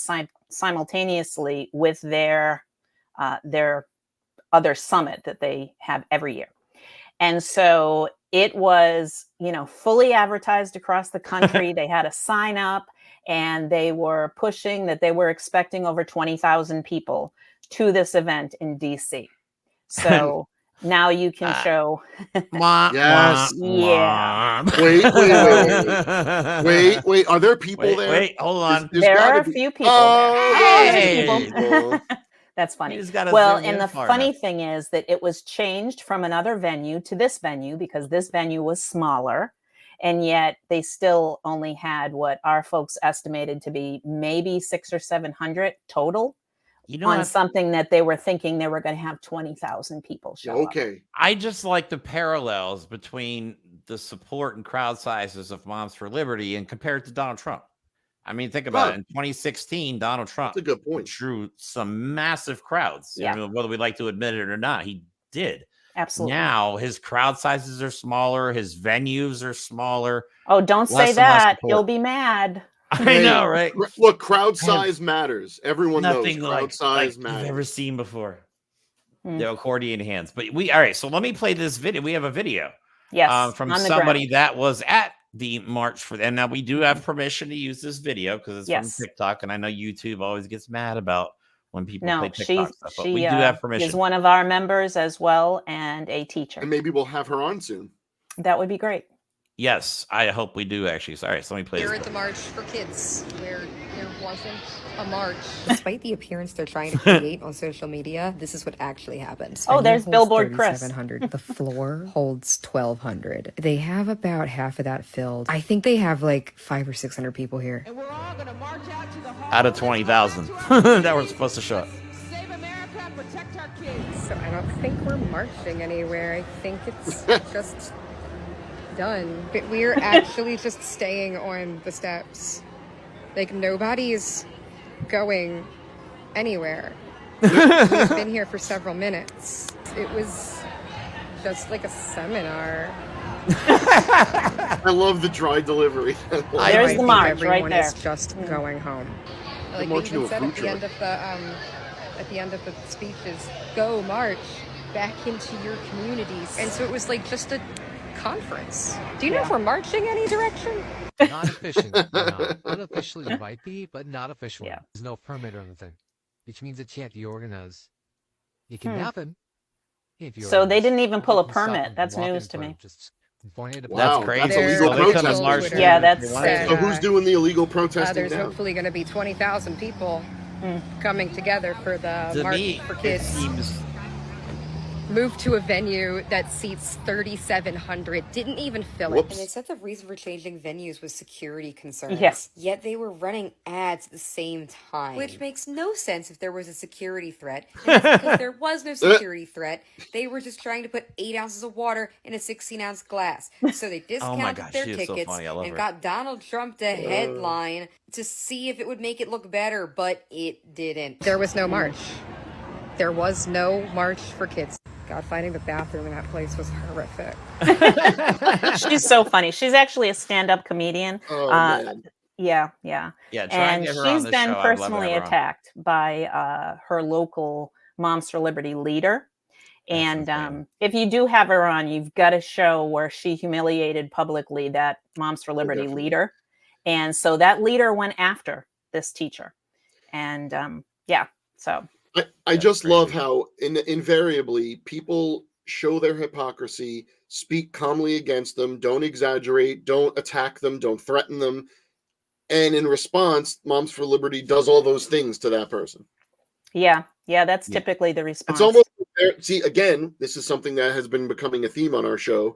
simultaneously with their other summit that they have every year. And so it was, fully advertised across the country. They had a sign up and they were pushing that they were expecting over 20,000 people to this event in DC. So now you can show. Yes. Yeah. Wait. Are there people there? Wait, hold on. There are a few people there. That's funny. Well, and the funny thing is that it was changed from another venue to this venue because this venue was smaller. And yet they still only had what our folks estimated to be maybe 600 or 700 total, You know on what? something that they were thinking they were going to have 20,000 people show up. Okay. I just like the parallels between the support and crowd sizes of Moms for Liberty and compared to Donald Trump. I mean, think about it. In 2016, Donald Trump That's a good point. drew some massive crowds. Yeah. I mean, whether we like to admit it or not, he did. Absolutely. Now his crowd sizes are smaller, his venues are smaller. Oh, don't Less say and less that. support. You'll be mad. I know, right? Look, crowd size matters. Everyone knows Nothing crowd like size you've matters. ever seen before. Mm. The accordion hands. But all right. So let me play this video. We have a video Yes. from on the somebody ground. that was at the march for and now we do have permission to use this video because it's Yes. from TikTok, and I know YouTube always gets mad about when people No, play TikTok stuff, but we she do have permission. is one of our members as well and a teacher. And maybe we'll have her on soon. That would be great. Yes, I hope we do actually. Sorry, so let me play Here this. at the March for Kids, where there wasn't a march. Despite the appearance they're trying to create on social media, this is what actually happens. Oh, there's Billboard Chris. 3,700. The floor holds 1,200. They have about half of that filled. I think they have like 500 or 600 people here. And we're all gonna march out to the Out of 20,000 that were supposed to show up. Save America and protect our kids. So I don't think we're marching anywhere. I think it's just done. But we're actually just staying on the steps. Like nobody's going anywhere. We've been here for several minutes. It was just like a seminar. I love the dry delivery. There's I the think march everyone right there. is just going home. Like march they even into a said food at the end of the speeches, go march back into your communities. And so it was like just a conference. Do you know if we're marching any direction? Not officially, no. Unofficially you might be, but not officially. Yeah. There's no permit or anything, which means it can't be organized. It can happen. So they didn't even pull a You can stop permit. them from That's walking news to for me. just pointing at a Wow, That's crazy. that's There's illegal So they could have protesting. marched there Yeah, if they that's wanted. So who's doing the illegal protesting There's now? hopefully going to be 20,000 people coming together for the To March me, for it Kids. seems Moved to a venue that seats 3,700. Didn't even fill it. Whoops. And they said the reason for changing venues was security concerns. Yes. Yet they were running ads at the same time. Which makes no sense if there was a security threat. And it's because there was no security threat. They were just trying to put 8 ounces of water in a 16-ounce glass. So they discounted God, their she is so tickets funny. I love and her. got Donald Trump to headline to see if it would make it look better, but it didn't. There was no march. There was no March for Kids. God, finding the bathroom in that place was horrific. She's so funny. She's actually a stand-up comedian. Oh, man. Yeah. yeah. Try and And get her on she's this been show. I'd love to personally have her on. attacked by her local Moms for Liberty leader. And insane. if you do have her on, you've got a show where she humiliated publicly that Moms for Liberty definitely. leader. And so that leader went after this teacher. And so I just crazy. love how invariably people show their hypocrisy, speak calmly against them, don't exaggerate, don't attack them, don't threaten them. And in response, Moms for Liberty does all those things to that person. that's typically the response. It's almost see, again, this is something that has been becoming a theme on our show.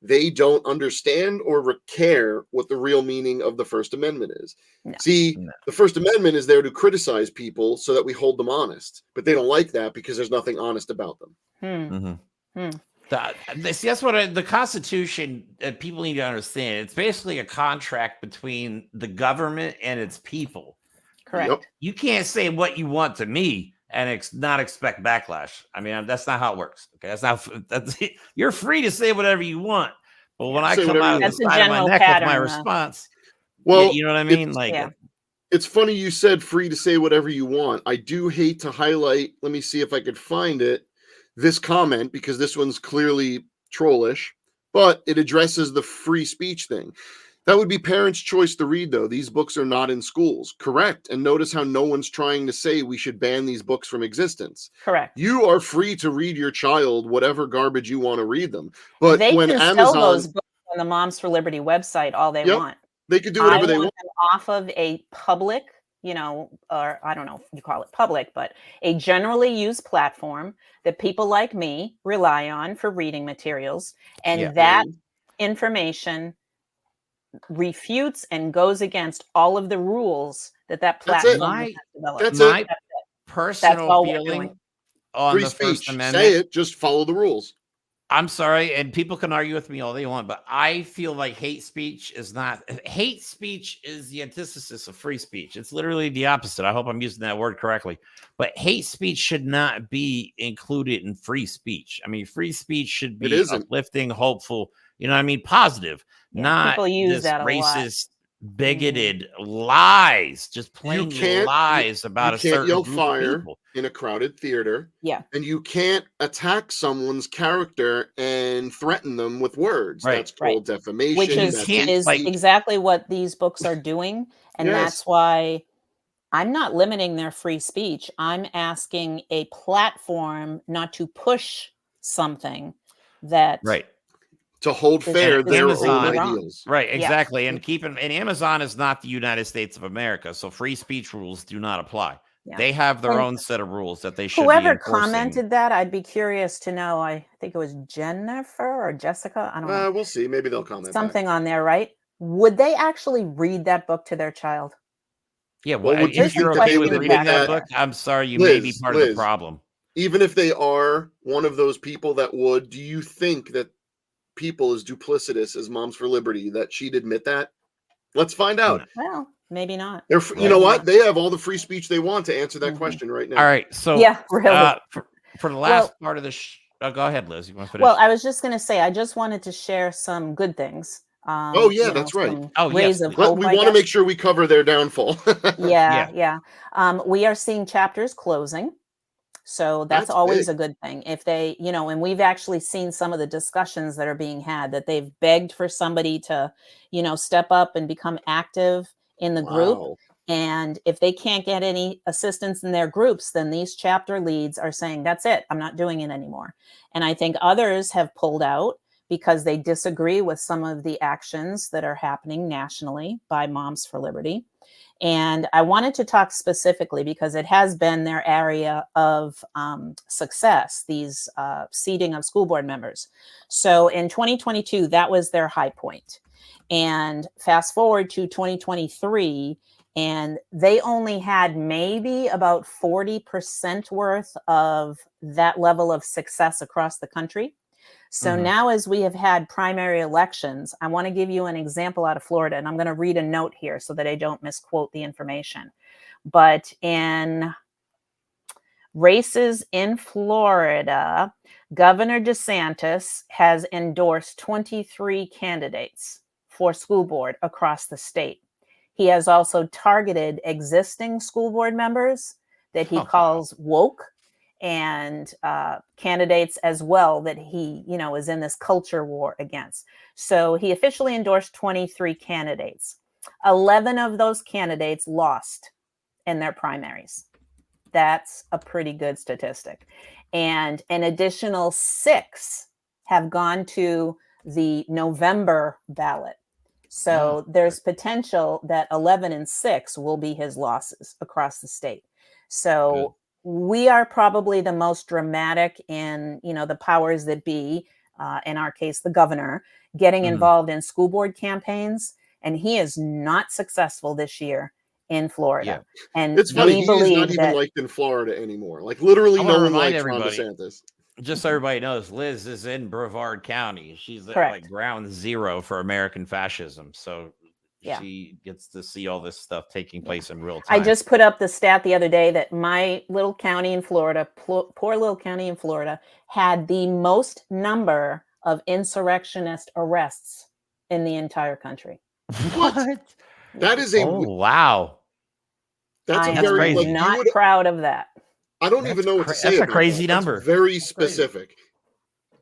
They don't understand or care what the real meaning of the First Amendment is. No. See, the First Amendment is there to criticize people so that we hold them honest, but they don't like that because there's nothing honest about them. See, that's what the Constitution. People need to understand. It's basically a contract between the government and its people. Correct. Yep. You can't say what you want to me and not expect backlash. I mean, that's not how it works. Okay, that's you're free to say whatever you want, but when I Say come whatever out you of the want. side of my That's a neck general with my pattern, response, Well, you know what I mean? it's funny you said free to say whatever you want. I do hate to highlight, let me see if I could find it, this comment, because this one's clearly trollish, but it addresses the free speech thing. That would be parents' choice to read, though. These books are not in schools. Correct. And notice how no one's trying to say we should ban these books from existence. Correct. You are free to read your child whatever garbage you want to read them. But They when can Amazon, sell those books on the Moms for Liberty website all they Yep. want. they could do whatever they want. them off of a public, or I don't know if you call it public, but a generally used platform that people like me rely on for reading materials. And that information refutes and goes against all of the rules that That's it. platform has developed. That's my it. personal all we're feeling doing. on Free the First speech. Amendment. Say it. Just follow the rules. I'm sorry, and people can argue with me all they want, but I feel like hate speech is the antithesis of free speech. It's literally the opposite. I hope I'm using that word correctly. But hate speech should not be included in free speech. I mean, free speech should be uplifting, hopeful, you know what I mean? Positive, not people use this that a lot. racist, bigoted lies, just plain lies about you a can't certain yell group fire of people. in a crowded theater. Yeah. And you can't attack someone's character and threaten them with words. Right. That's called defamation. Which is exactly what these books are doing. And that's why I'm not limiting their free speech. I'm asking a platform not to push something that to hold fair their Amazon, own ideals. Right, exactly. And Amazon is not the United States of America, so free speech rules do not apply. Yeah. They have their own set of rules that they should whoever be enforcing. commented that, I'd be curious to know. I think it was Jennifer or Jessica. I don't know. We'll see. Maybe they'll comment something on there, right? Would they actually read that book to their child? Yeah, well, if you're okay with reading that book, I'm sorry, you may be part of the problem. Even if they are one of those people that would, do you think that people as duplicitous as Moms for Liberty that she'd admit that? Let's find out. Well, maybe not. You know what? They have all the free speech they want to answer that question right now. All right. So really. For the last part of the go ahead, Liz. You want to finish? Well, I was just going to say, I just wanted to share some good things. That's right. Rays of hope, we want to make sure we cover their downfall. Yeah. We are seeing chapters closing. So that's always a good thing. If they, and we've actually seen some of the discussions that are being had, that they've begged for somebody to, step up and become active in the group. And if they can't get any assistance in their groups, then these chapter leads are saying, that's it, I'm not doing it anymore. And I think others have pulled out because they disagree with some of the actions that are happening nationally by Moms for Liberty. And I wanted to talk specifically because it has been their area of success, these seating of school board members. So in 2022, that was their high point. And fast forward to 2023, and they only had maybe about 40% worth of that level of success across the country. So now, as we have had primary elections, I want to give you an example out of Florida, and I'm going to read a note here so that I don't misquote the information. But in races in Florida, Governor DeSantis has endorsed 23 candidates for school board across the state. He has also targeted existing school board members that he calls woke, and candidates as well that he, is in this culture war against. So he officially endorsed 23 candidates. 11 of those candidates lost in their primaries. That's a pretty good statistic. And an additional 6 have gone to the November ballot. So there's potential that 11 and 6 will be his losses across the state. So we are probably the most dramatic in, the powers that be, in our case, the governor, getting involved in school board campaigns. And he is not successful this year in Florida. And it's funny, he is not even liked in Florida anymore. Like literally no one likes Ron DeSantis. Just so everybody knows, Liz is in Brevard County. She's at like ground zero for American fascism. So she gets to see all this stuff taking place in real time. I just put up the stat the other day that my little county in Florida, poor little county in Florida, had the most number of insurrectionist arrests in the entire country. What? That is a wow. That's very not proud of that. I don't even know what to say. That's a crazy number. That's very specific.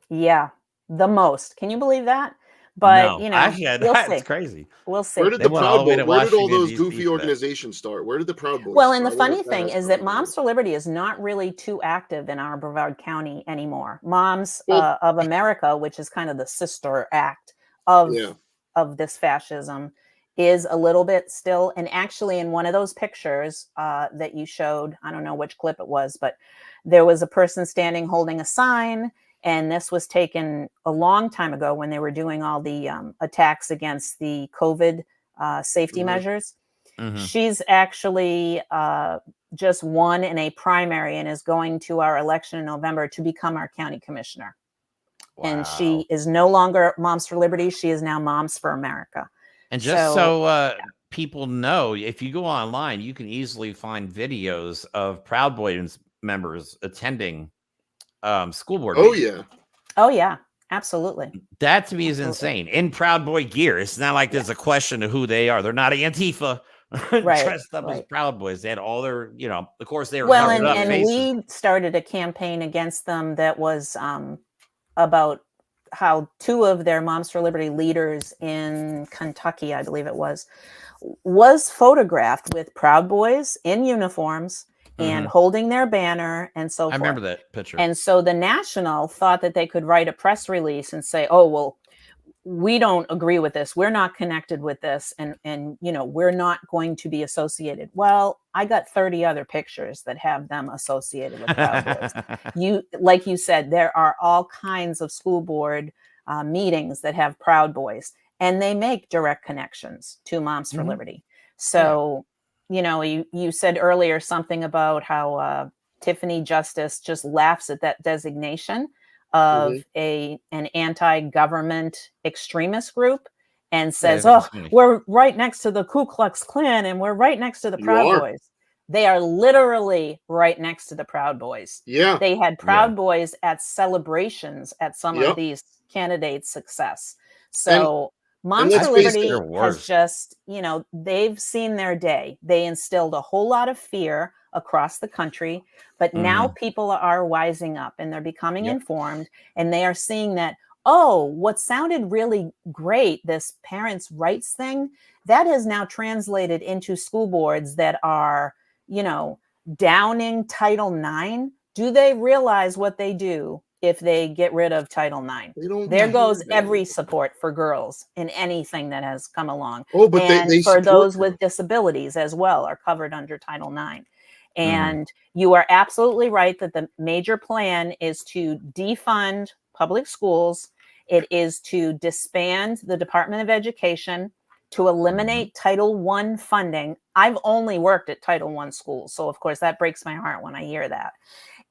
Yeah, the most. Can you believe that? But no, that's crazy. We'll see. Where did all those goofy organizations start? Where did the Proud Boys Well, and the funny thing is that Moms for Liberty is not really too active in our Brevard County anymore. Moms of America, which is kind of the sister act of this fascism, is a little bit still. And actually, in one of those pictures that you showed, I don't know which clip it was, but there was a person standing holding a sign. And this was taken a long time ago when they were doing all the attacks against the COVID safety measures. She's actually just won in a primary and is going to our election in November to become our county commissioner. Wow. And she is no longer Moms for Liberty. She is now Moms for America. And just so people know, if you go online, you can easily find videos of Proud Boys members attending school board meetings. Oh, yeah. Absolutely. That to me is insane. In Proud Boy gear. It's not like there's a question of who they are. They're not Antifa dressed up as Proud Boys. They had all their, of course they were covered up faces. We started a campaign against them that was about how 2 of their Moms for Liberty leaders in Kentucky, I believe it was photographed with Proud Boys in uniforms and holding their banner and so forth. I remember that picture. And so the National thought that they could write a press release and say, oh, well, we don't agree with this. We're not connected with this. And we're not going to be associated. Well, I got 30 other pictures that have them associated with Proud Boys. Like you said, there are all kinds of school board meetings that have Proud Boys, and they make direct connections to Moms for Liberty. So, you said earlier something about how Tiffany Justice just laughs at that designation of an anti-government extremist group and says, we're right next to the Ku Klux Klan and we're right next to the Proud Boys. They are literally right next to the Proud Boys. Yeah. They had Proud Boys at celebrations at some of these candidates' success. So Moms for Liberty has just, they've seen their day. They instilled a whole lot of fear across the country, but now people are wising up and they're becoming informed, and they are seeing that, what sounded really great, this parents' rights thing, that has now translated into school boards that are, downing Title IX. Do they realize what they do if they get rid of Title IX? There goes every support for girls in anything that has come along. But and for those with disabilities as well are covered under Title IX. And you are absolutely right that the major plan is to defund public schools. It is to disband the Department of Education, to eliminate Title I funding. I've only worked at Title I schools, so of course that breaks my heart when I hear that.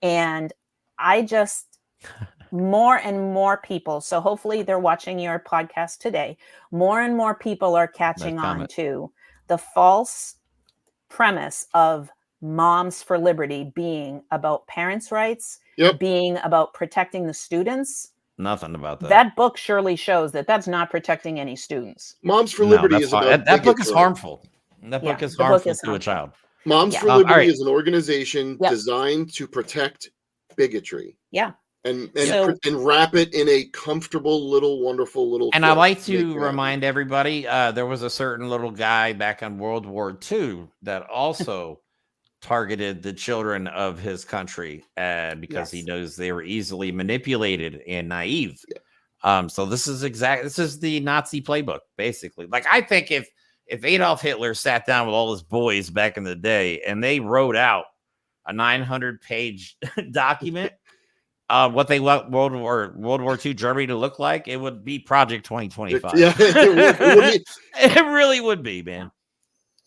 And I just, more and more people, so hopefully they're watching your podcast today, more and more people are catching on to the false premise of Moms for Liberty being about parents' rights, being about protecting the students. Nothing about that. That book surely shows that that's not protecting any students. Moms for Liberty is about that book is harmful. That book is harmful to a child. Moms for Liberty is an organization designed to protect bigotry. Yeah. And wrap it in a comfortable little wonderful little. And I like to remind everybody, there was a certain little guy back in World War II that also targeted the children of his country because he knows they were easily manipulated and naive. So this is the Nazi playbook, basically. Like, I think if Adolf Hitler sat down with all his boys back in the day and they wrote out a 900-page document, what they want World War II Germany to look like, it would be Project 2025. Yeah, it really would be, man.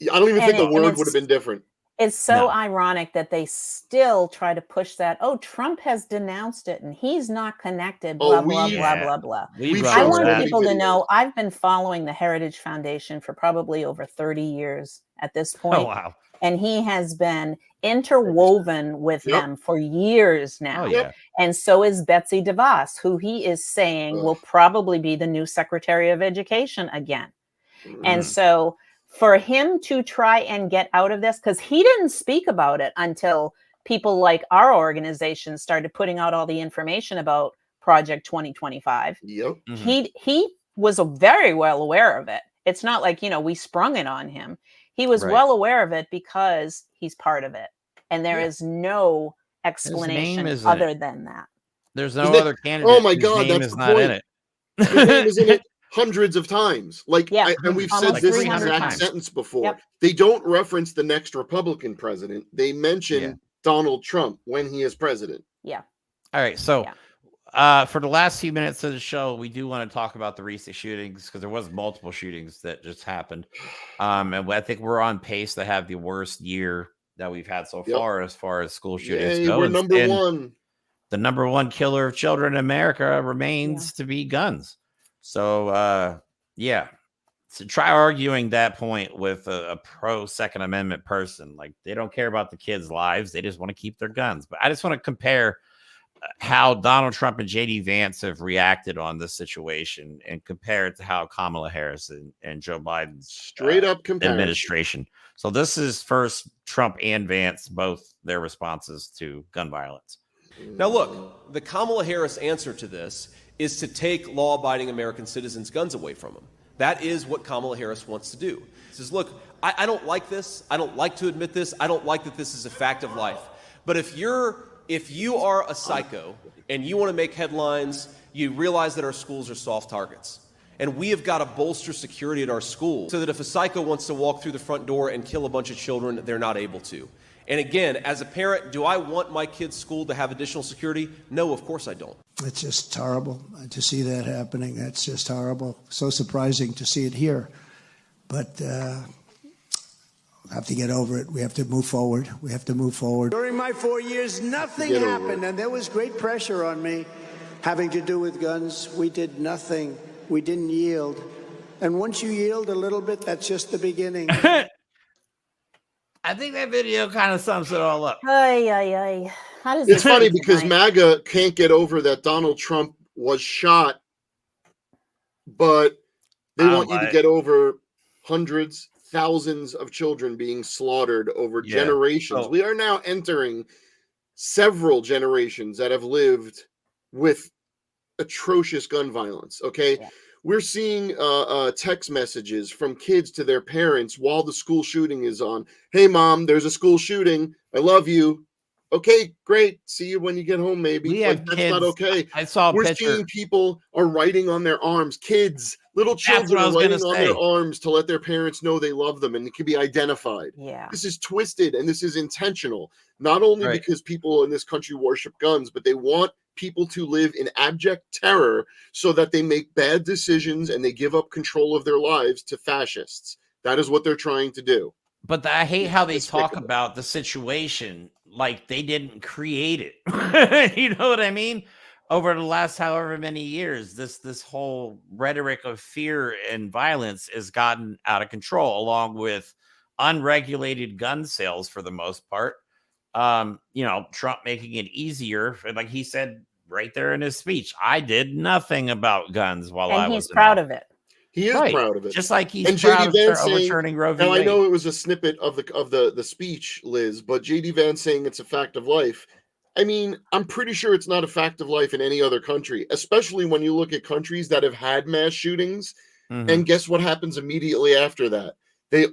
I don't even think the word would have been different. It's so ironic that they still try to push that. Oh, Trump has denounced it and he's not connected, blah, blah, blah, blah. I want people to know I've been following the Heritage Foundation for probably over 30 years at this point. Oh, wow. And he has been interwoven with them for years now. And so is Betsy DeVos, who he is saying will probably be the new Secretary of Education again. And so for him to try and get out of this, because he didn't speak about it until people like our organization started putting out all the information about Project 2025. He was very well aware of it. It's not like, we sprung it on him. He was well aware of it because he's part of it. And there is no explanation other than that. There's no other candidate. Oh my God, that's the not point. in it. His name is in it hundreds of times. And we've said this exact times. sentence before. They don't reference the next Republican president. They mention Donald Trump when he is president. Yeah. All right. So for the last few minutes of the show, we do want to talk about the recent shootings because there was multiple shootings that just happened. And I think we're on pace to have the worst year that we've had so Yep. far as school shootings Yay, go. we're And- number and one. The number one killer of children in America remains to be guns. So, yeah. So try arguing that point with a pro Second Amendment person. Like, they don't care about the kids' lives. They just want to keep their guns. But I just want to compare how Donald Trump and JD Vance have reacted on this situation and compare it to how Kamala Harris and Joe Biden's straight up comparison. administration. So this is first Trump and Vance, both their responses to gun violence. Now, look, the Kamala Harris answer to this is to take law-abiding American citizens' guns away from them. That is what Kamala Harris wants to do. She says, look, I don't like this. I don't like to admit this. I don't like that this is a fact of life. But if you are a psycho and you want to make headlines, you realize that our schools are soft targets. And we have got to bolster security at our schools so that if a psycho wants to walk through the front door and kill a bunch of children, they're not able to. And again, as a parent, do I want my kid's school to have additional security? No, of course I don't. It's just horrible to see that happening. That's just horrible. So surprising to see it here. But we'll have to get over it. We have to move forward. We have to move forward. During my 4 years, nothing happened, and there was great pressure on me having to do with guns. We did nothing. We didn't yield. And once you yield a little bit, that's just the beginning. I think that video kind of sums it all up. How does It's funny because MAGA can't get over that Donald Trump was shot, but they want you to get over hundreds, thousands of children being slaughtered over generations. We are now entering several generations that have lived with atrocious gun violence. Okay. Yeah. We're seeing text messages from kids to their parents while the school shooting is on. Hey, mom, there's a school shooting. I love you. Okay, great. See you when you get home, maybe. Like, that's not okay. I saw a We're picture. seeing people are writing on their arms. Kids, little children are writing on their arms to let their parents know they love them and it can be identified. Yeah. This is twisted and this is intentional. Not only because people in this country worship guns, but they want people to live in abject terror so that they make bad decisions and they give up control of their lives to fascists. That is what they're trying to do. But I hate how they talk about the situation like they didn't create it. You know what I mean? Over the last however many years, this whole rhetoric of fear and violence has gotten out of control, along with unregulated gun sales for the most part. You know, Trump making it easier. Like he said right there in his speech, I did nothing about guns while I was. And he's proud of it. He is proud of it. Just like he's and proud JD of overturning Roe v. Now, Wade. I know it was a snippet of the speech, Liz, but JD Vance saying it's a fact of life. I mean, I'm pretty sure it's not a fact of life in any other country, especially when you look at countries that have had mass shootings. And guess what happens immediately after that? They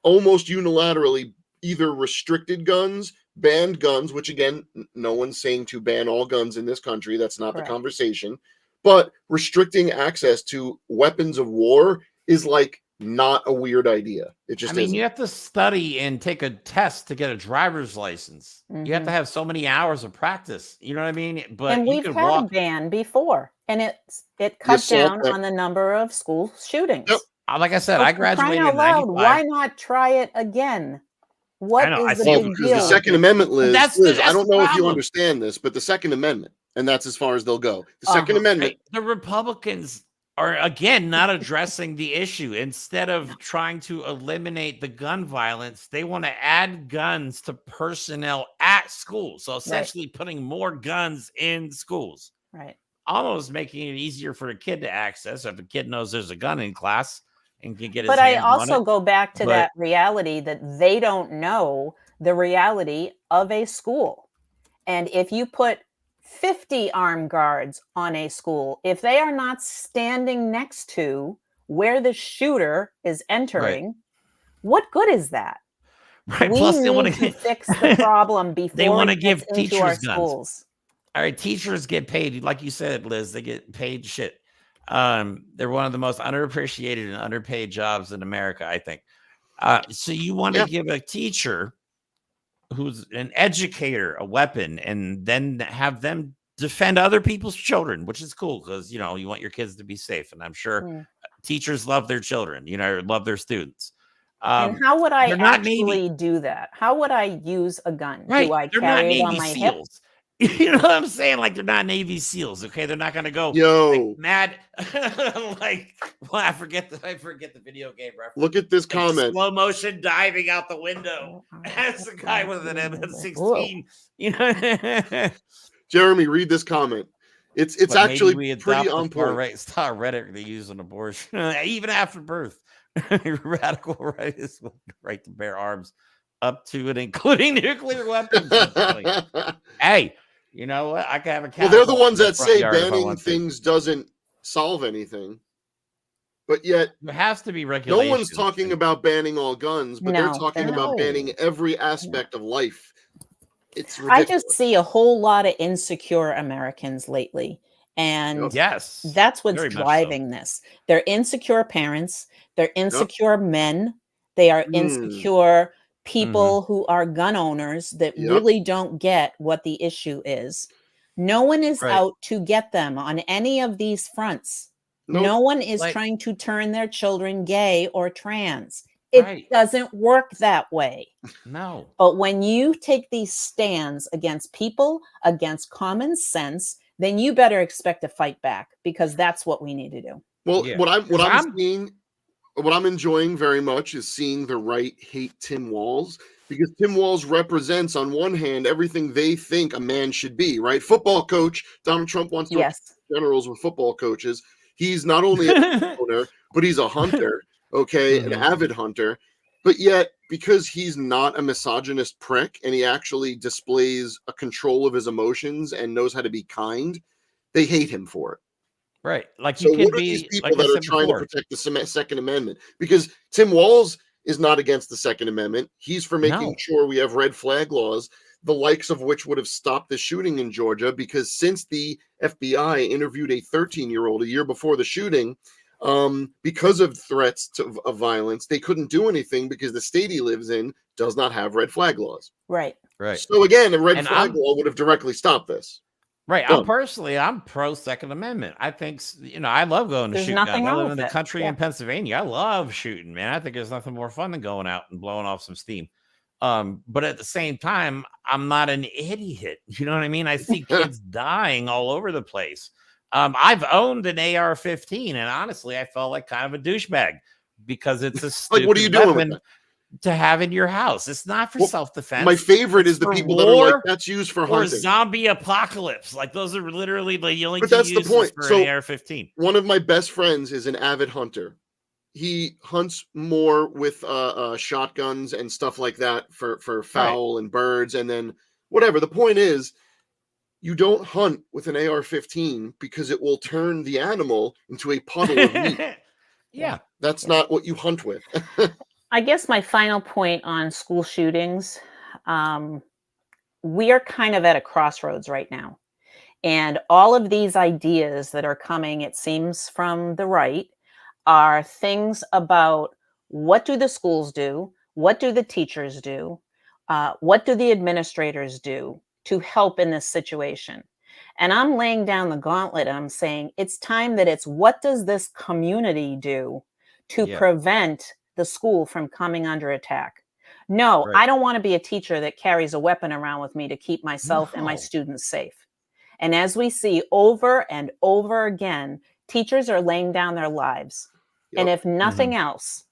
almost unilaterally either restricted guns, banned guns, which again, no one's saying to ban all guns in this country. That's not the conversation. But restricting access to weapons of war is like not a weird idea. It just isn't. You have to study and take a test to get a driver's license. You have to have so many hours of practice. You know what I mean? But and we've had a ban before, and it cut down on the number of school shootings. Yep. Like I said, I graduated in 95. Why not try it again? What is the big deal? The Second Amendment, Liz, That's I don't know if you understand this, but the Second Amendment, and that's as far as they'll go. The Second Amendment. The Republicans are, again, not addressing the issue. Instead of trying to eliminate the gun violence, they want to add guns to personnel at school. So essentially putting more guns in schools. Right. Almost making it easier for a kid to access if a kid knows there's a gun in class and can get his But hands I also on it. go back to that reality that they don't know the reality of a school. And if you put 50 armed guards on a school, if they are not standing next to where the shooter is entering, what good is that? Right. We Plus, need they want to fix the problem before they want to it give gets into our teachers guns. schools. All right, teachers get paid, like you said, Liz. They get paid shit. They're one of the most underappreciated and underpaid jobs in America, I think. So you want to give a teacher who's an educator a weapon and then have them defend other people's children, which is cool because, you know, you want your kids to be safe. And I'm sure teachers love their children, you know, love their students. And how would I they're not actually do that? How would I use a gun? Right. Do I They're not carry it on Navy my hip? SEALs. You know what I'm saying? Like, they're not Navy SEAls. Okay, they're not gonna go like mad. Like, well, I forget the video game reference. Look at this Like, comment. slow motion diving out the window as a guy with an M16. You know, Jeremy, read this comment. It's but actually maybe we pretty adopt on the far point. right style rhetoric they use in abortion, even after birth. Radical right is right to bear arms up to and including nuclear weapons. Hey, you know what? I can have a Well, they're the ones that say banning things doesn't solve anything. But yet there has to be regulation. No one's talking about banning all guns, but they're talking about banning every aspect of life. It's ridiculous. I just see a whole lot of insecure Americans lately. And that's what's driving this. They're insecure parents. They're insecure men. They are insecure people who are gun owners that really don't get what the issue is. No one is out to get them on any of these fronts. No one is trying to turn their children gay or trans. It doesn't work that way. No. But when you take these stands against people, against common sense, then you better expect to fight back, because that's what we need to do. Well, what I'm enjoying very much is seeing the right hate Tim Walz, because Tim Walz represents, on one hand, everything they think a man should be, right? Football coach. Donald Trump wants to generals with football coaches. He's not only a owner, but he's a hunter, an avid hunter. But yet, because he's not a misogynist prick and he actually displays a control of his emotions and knows how to be kind, they hate him for it. Right. Like, so what are these people that are trying to protect the Second Amendment? Because Tim Walz is not against the Second Amendment. He's for making sure we have red flag laws, the likes of which would have stopped the shooting in Georgia, because since the FBI interviewed a 13-year-old a year before the shooting, because of threats of violence, they couldn't do anything because the state he lives in does not have red flag laws. Right. So again, a red flag law would have directly stopped this. Right. I'm pro Second Amendment. I think, I love going to shoot guns. I live in the country in Pennsylvania. I love shooting, man. I think there's nothing more fun than going out and blowing off some steam. But at the same time, I'm not an idiot. You know what I mean? I see kids dying all over the place. I've owned an AR-15, and honestly, I felt like kind of a douchebag, because it's a stupid what are you doing weapon to have in your house. It's not for self-defense. My favorite is the people that are like, that's used for hunting. Or zombie apocalypse. Like, those are literally the only But that's the point. For so an AR-15. One of my best friends is an avid hunter. He hunts more with shotguns and stuff like that for fowl and birds, and then whatever. The point is, you don't hunt with an AR-15 because it will turn the animal into a puddle of meat. That's not what you hunt with. I guess my final point on school shootings, we are kind of at a crossroads right now. And all of these ideas that are coming, it seems, from the right, are things about what do the schools do? What do the teachers do? What do the administrators do to help in this situation? And I'm laying down the gauntlet. I'm saying it's time that it's what does this community do to prevent the school from coming under attack? No, I don't want to be a teacher that carries a weapon around with me to keep myself and my students safe. And as we see over and over again, teachers are laying down their lives. And if nothing else,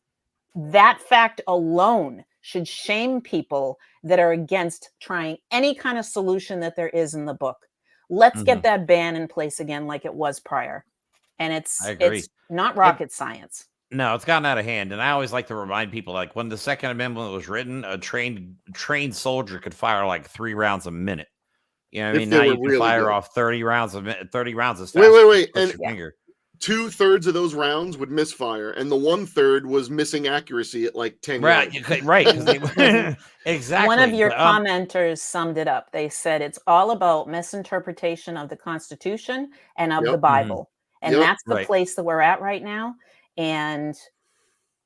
that fact alone should shame people that are against trying any kind of solution that there is in the book. Let's get that ban in place again like it was prior. And it's not rocket science. No, it's gotten out of hand. And I always like to remind people, like, when the Second Amendment was written, a trained soldier could fire like 3 rounds a minute. You know what I mean? Now you can fire off 30 rounds a minute, 30 rounds as fast wait. as And 2/3 of those rounds would misfire, and the 1/3 was missing accuracy at like 10 yards. Right. Exactly. One of your commenters summed it up. They said it's all about misinterpretation of the Constitution and of the Bible. And that's the place that we're at right now. And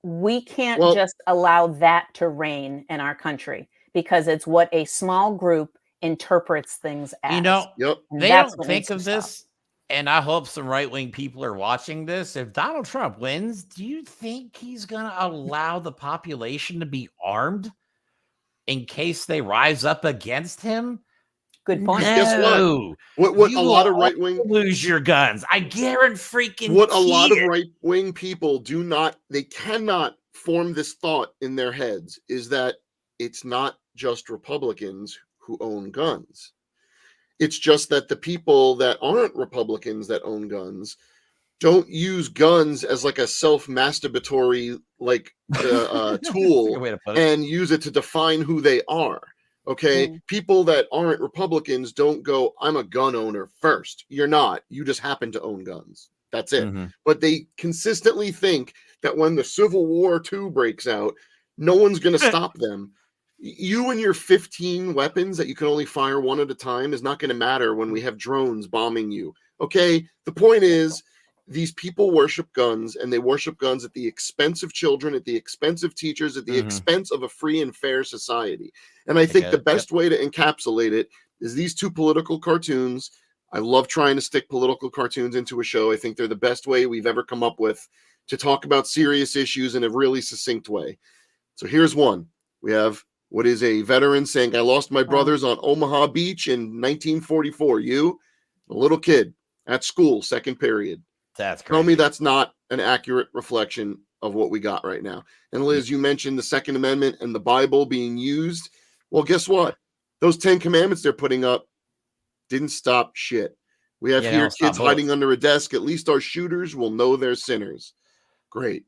we can't just allow that to reign in our country, because it's what a small group interprets things as. They don't think of this and I hope some right-wing people are watching this. If Donald Trump wins, do you think he's going to allow the population to be armed in case they rise up against him? Good point. Guess No. What You a lot will of right wing all lose your guns. I guarantee what a lot of it. right wing people they cannot form this thought in their heads is that it's not just Republicans who own guns. It's just that the people that aren't Republicans that own guns don't use guns as like a self-masturbatory tool and use it to define who they are. Okay, people that aren't Republicans don't go, I'm a gun owner first. You're not. You just happen to own guns. That's it. But they consistently think that when the Civil War II breaks out, no one's going to stop them. You and your 15 weapons that you can only fire one at a time is not going to matter when we have drones bombing you. Okay, the point is, these people worship guns, and they worship guns at the expense of children, at the expense of teachers, at the expense of a free and fair society. And I think the best way to encapsulate it is these two political cartoons. I love trying to stick political cartoons into a show. I think they're the best way we've ever come up with to talk about serious issues in a really succinct way. So here's one. We have what is a veteran saying, I lost my brothers on Omaha Beach in 1944. You, a little kid at school, second period. That's crazy. Tell me that's not an accurate reflection of what we got right now. And Liz, you mentioned the Second Amendment and the Bible being used. Well, guess what? Those 10 commandments they're putting up didn't stop shit. We have here kids hiding under a desk. At least our shooters will know they're sinners. Great.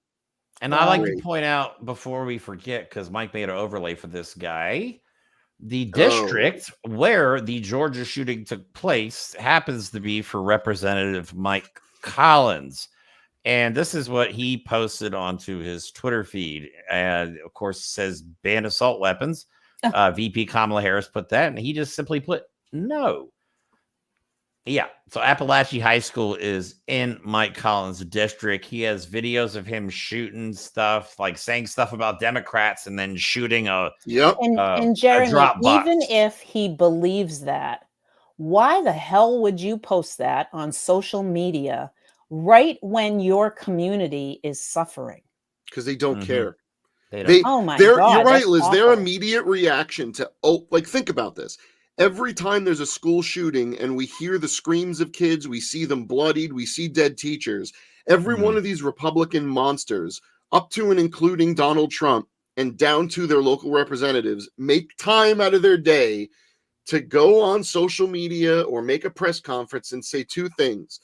And I like to point out before we forget, because Mike made an overlay for this guy, the district where the Georgia shooting took place happens to be for Representative Mike Collins. And this is what he posted onto his Twitter feed. And of course, says ban assault weapons. VP Kamala Harris put that, and he just simply put no. Yeah. So Appalachian High School is in Mike Collins' district. He has videos of him shooting stuff, like saying stuff about Democrats and then shooting a and Jeremy, drop box. Even if he believes that, why the hell would you post that on social media right when your community is suffering? Because they don't care. Oh my God, you're right, Liz. Awful. Their immediate reaction to think about this. Every time there's a school shooting and we hear the screams of kids, we see them bloodied, we see dead teachers. Every one of these Republican monsters, up to and including Donald Trump and down to their local representatives, make time out of their day to go on social media or make a press conference and say two things: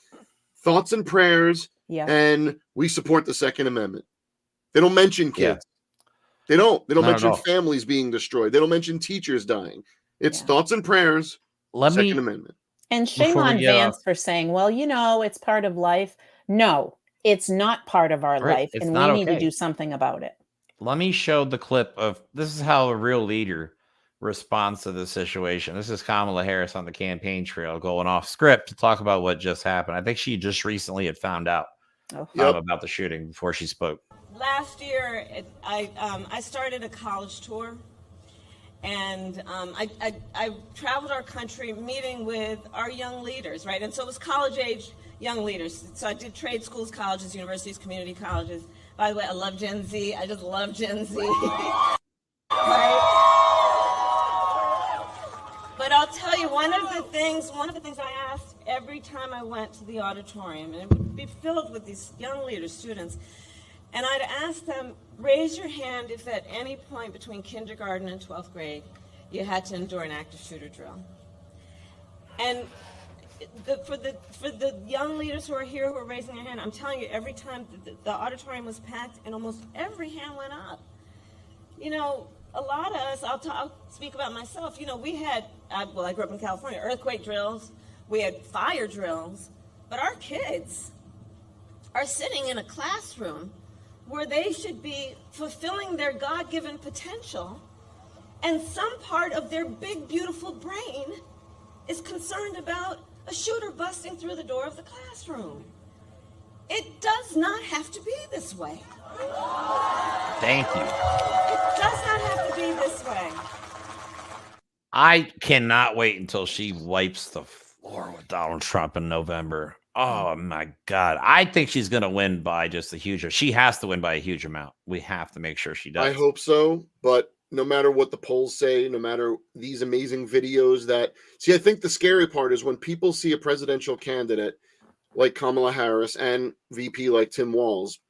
thoughts and prayers, and we support the Second Amendment. They don't mention kids. They don't mention families being destroyed. They don't mention teachers dying. It's thoughts and prayers, Second Amendment. And shame on Vance for saying, well, it's part of life. No, it's not part of our life, and we need to do something about it. Let me show the clip of this is how a real leader responds to this situation. This is Kamala Harris on the campaign trail going off script to talk about what just happened. I think she just recently had found out about the shooting before she spoke. Last year, I started a college tour. And I traveled our country meeting with our young leaders, right? And so it was college-age young leaders. So I did trade schools, colleges, universities, community colleges. By the way, I love Gen Z. I just love Gen Z. Right? But I'll tell you, one of the things I asked every time I went to the auditorium, and it would be filled with these young leaders, students, and I'd ask them, raise your hand if at any point between kindergarten and 12th grade you had to endure an active shooter drill. And for the young leaders who are here who are raising their hand, I'm telling you, every time the auditorium was packed and almost every hand went up. A lot of us, I'll speak about myself, we had, I grew up in California, earthquake drills, we had fire drills, but our kids are sitting in a classroom where they should be fulfilling their God-given potential, and some part of their big, beautiful brain is concerned about a shooter busting through the door of the classroom. It does not have to be this way. Thank you. It does not have to be this way. I cannot wait until she wipes the floor with Donald Trump in November. Oh my God. I think she's going to win by just a huge, she has to win by a huge amount. We have to make sure she does. I hope so. But no matter what the polls say, no matter these amazing videos that, see, I think the scary part is when people see a presidential candidate like Kamala Harris and VP like Tim Walz,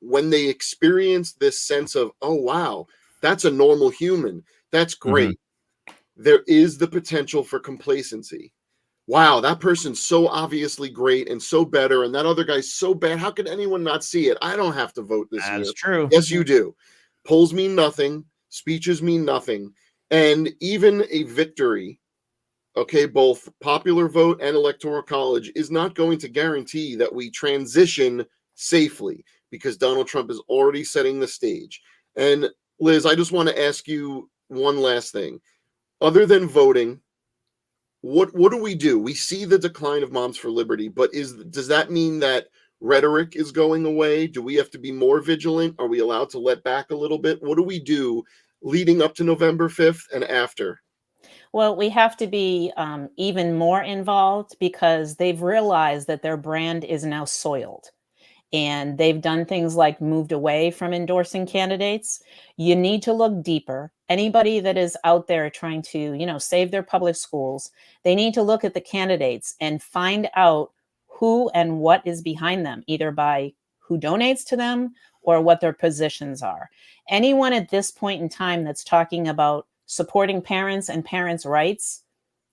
when they experience this sense of, oh, wow, that's a normal human. That's great. There is the potential for complacency. Wow, that person's so obviously great and so better, and that other guy's so bad. How could anyone not see it? I don't have to vote this year. That's true. Yes, you do. Polls mean nothing. Speeches mean nothing. And even a victory, okay, both popular vote and electoral college, is not going to guarantee that we transition safely, because Donald Trump is already setting the stage. And Liz, I just want to ask you one last thing. Other than voting, what do we do? We see the decline of Moms for Liberty, but does that mean that rhetoric is going away? Do we have to be more vigilant? Are we allowed to let back a little bit? What do we do leading up to November 5th and after? Well, we have to be even more involved, because they've realized that their brand is now soiled. And they've done things like moved away from endorsing candidates. You need to look deeper. Anybody that is out there trying to, save their public schools, they need to look at the candidates and find out who and what is behind them, either by who donates to them or what their positions are. Anyone at this point in time that's talking about supporting parents and parents' rights,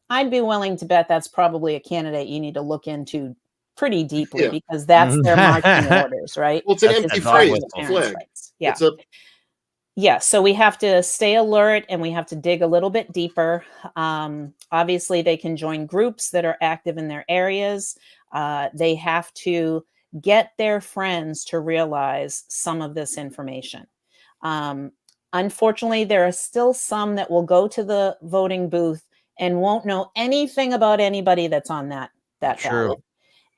I'd be willing to bet that's probably a candidate you need to look into pretty deeply, because that's their marching orders, right? Well, it's an empty phrase. Flag. Yeah. Yeah. So we have to stay alert, and we have to dig a little bit deeper. Obviously, they can join groups that are active in their areas. They have to get their friends to realize some of this information. Unfortunately, there are still some that will go to the voting booth and won't know anything about anybody that's on that ballot.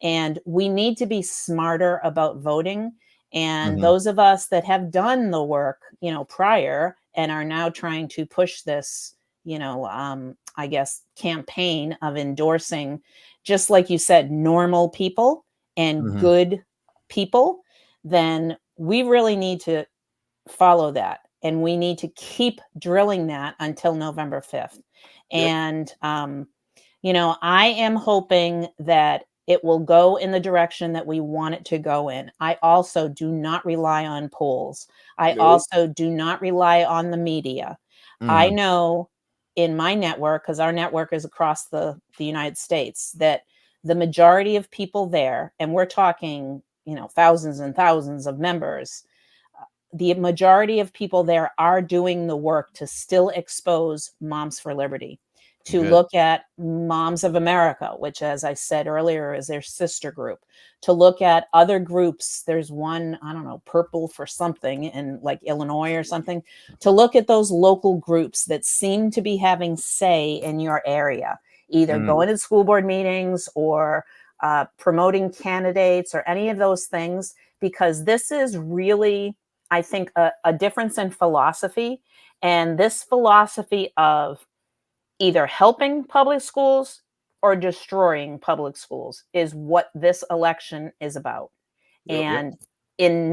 And we need to be smarter about voting. And those of us that have done the work, prior, and are now trying to push this, I guess, campaign of endorsing, just like you said, normal people and good people, then we really need to follow that. And we need to keep drilling that until November 5th. And, I am hoping that it will go in the direction that we want it to go in. I also do not rely on polls. I also do not rely on the media. I know in my network, because our network is across the United States, that the majority of people there, and we're talking, thousands and thousands of members, the majority of people there are doing the work to still expose Moms for Liberty, to look at Moms of America, which, as I said earlier, is their sister group, to look at other groups. There's one, I don't know, Purple for something in like Illinois or something, to look at those local groups that seem to be having say in your area, either going to school board meetings or promoting candidates or any of those things, because this is really, I think, a difference in philosophy. And this philosophy of either helping public schools or destroying public schools is what this election is about. And in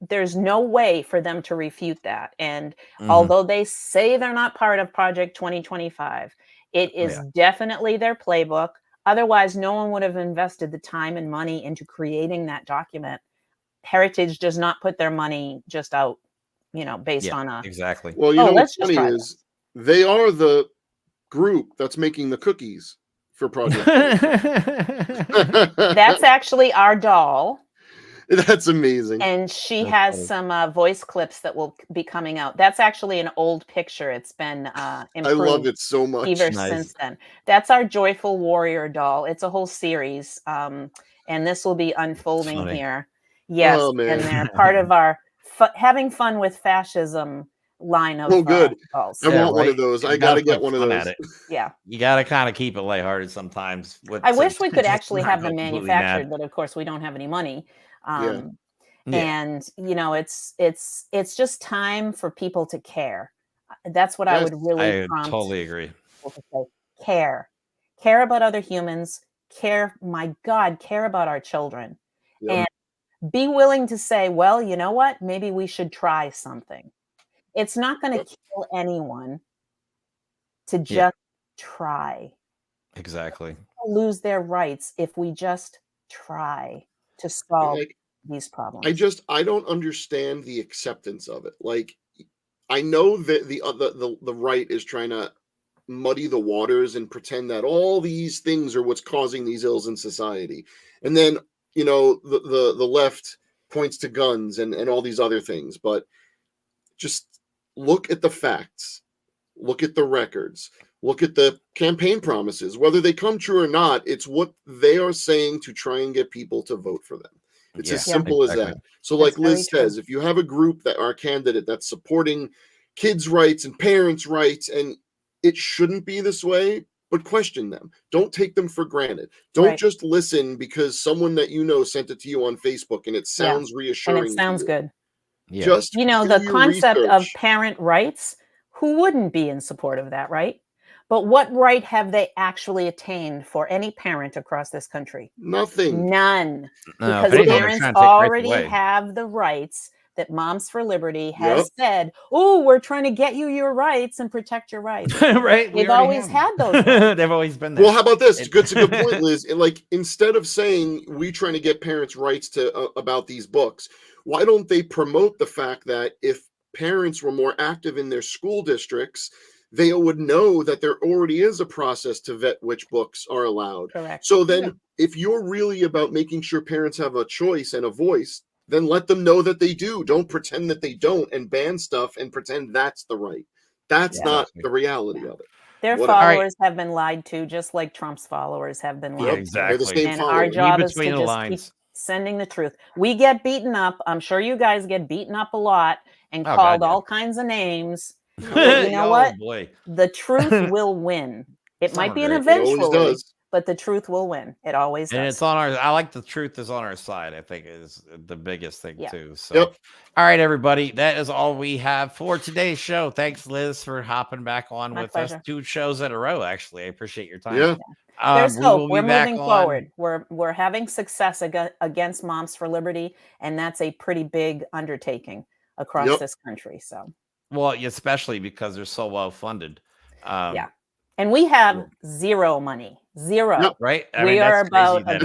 there's no way for them to refute that. And although they say they're not part of Project 2025, it is definitely their playbook. Otherwise, no one would have invested the time and money into creating that document. Heritage does not put their money just out, based on a... Exactly. Well, what's funny is they are the group that's making the cookies for Project. That's actually our doll. That's amazing. And she has some voice clips that will be coming out. That's actually an old picture. It's been improved. I love it so much. Since then. That's our Joyful Warrior doll. It's a whole series. And this will be unfolding here. Yes. Oh, man. And they're part of our having fun with fascism line of good. dolls. I want one of those. I gotta get one of those. Yeah. You gotta kind of keep it lighthearted sometimes. I wish we could actually have them manufactured, but of course we don't have any money. And it's just time for people to care. That's what I would really prompt. Totally agree. Care about other humans, care, my God, care about our children. Yep. And be willing to say, well, you know what? Maybe we should try something. It's not going to kill anyone to just try. Exactly. People lose their rights if we just try to solve these problems. I don't understand the acceptance of it. Like, I know that the right is trying to muddy the waters and pretend that all these things are what's causing these ills in society, and then the left points to guns and all these other things. But just look at the facts, look at the records, look at the campaign promises. Whether they come true or not, it's what they are saying to try and get people to vote for them. It's as simple as that. So like Liz says, if you have a group that are a candidate that's supporting kids' rights and parents' rights, and it shouldn't be this way, but question them. Don't take them for granted. Don't just listen because someone that you know sent it to you on Facebook and it sounds reassuring. And it sounds good. Yeah. Just the concept of parent rights, who wouldn't be in support of that, right? But what right have they actually attained for any parent across this country? Nothing. None. No, because parents already have the rights that Moms for Liberty has said, oh, we're trying to get you your rights and protect your rights. Right. They've always had those rights. They've always been there. Well, how about this? It's a good point, Liz. Like, instead of saying we trying to get parents' rights to about these books, why don't they promote the fact that if parents were more active in their school districts, they would know that there already is a process to vet which books are allowed. Correct. So then if you're really about making sure parents have a choice and a voice, then let them know that they do. Don't pretend that they don't and ban stuff and pretend that's the right. That's not the reality of it. Their followers have been lied to, just like Trump's followers have been lied to. Exactly. And our job is to just keep sending the truth. We get beaten up. I'm sure you guys get beaten up a lot and called all kinds of names. You know what? Boy. The truth will win. It might be an eventually, but the truth will win. It always does. And it's on our, I like the truth is on our side, I think is the biggest thing too. So, all right, everybody, that is all we have for today's show. Thanks, Liz, for hopping back on with us. 2 shows in a row, actually. I appreciate your time. There's hope. We're moving forward. We're having success against Moms for Liberty, and that's a pretty big undertaking across this country. So. Well, especially because they're so well funded. And we have zero money. Zero. Right? We are about a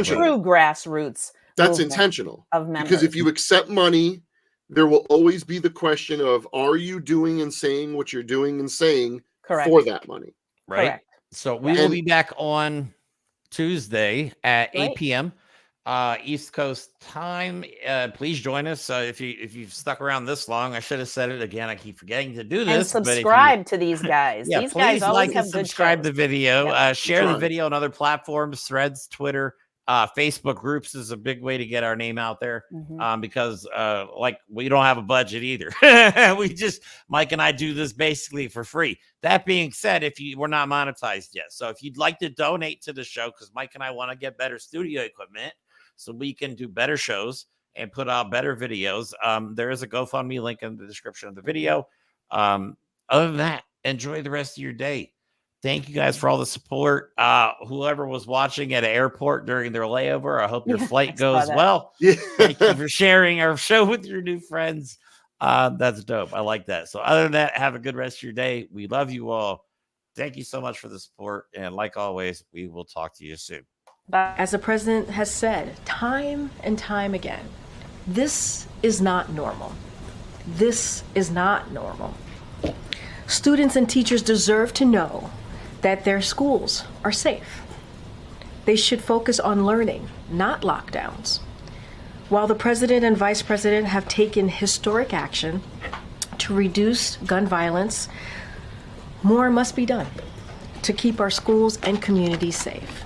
true grassroots. That's intentional. Of members. Because if you accept money, there will always be the question of, are you doing and saying what you're doing and saying for that money? Right. Correct. So we will be back on Tuesday at 8 p.m. East Coast time. Please join us. If you've stuck around this long, I should have said it again. I keep forgetting to do this. And subscribe to these guys. These guys always have good subscribe the video. Share the video on other platforms, Threads, Twitter, Facebook groups is a big way to get our name out there. Because like we don't have a budget either. Mike and I do this basically for free. That being said, we're not monetized yet. So if you'd like to donate to the show, because Mike and I want to get better studio equipment, so we can do better shows and put out better videos. There is a GoFundMe link in the description of the video. Other than that, enjoy the rest of your day. Thank you guys for all the support. Whoever was watching at an airport during their layover, I hope your flight goes well. Thank you for sharing our show with your new friends. That's dope. I like that. So other than that, have a good rest of your day. We love you all. Thank you so much for the support. And like always, we will talk to you soon. As the president has said time and time again, this is not normal. This is not normal. Students and teachers deserve to know that their schools are safe. They should focus on learning, not lockdowns. While the president and vice president have taken historic action to reduce gun violence, more must be done to keep our schools and communities safe.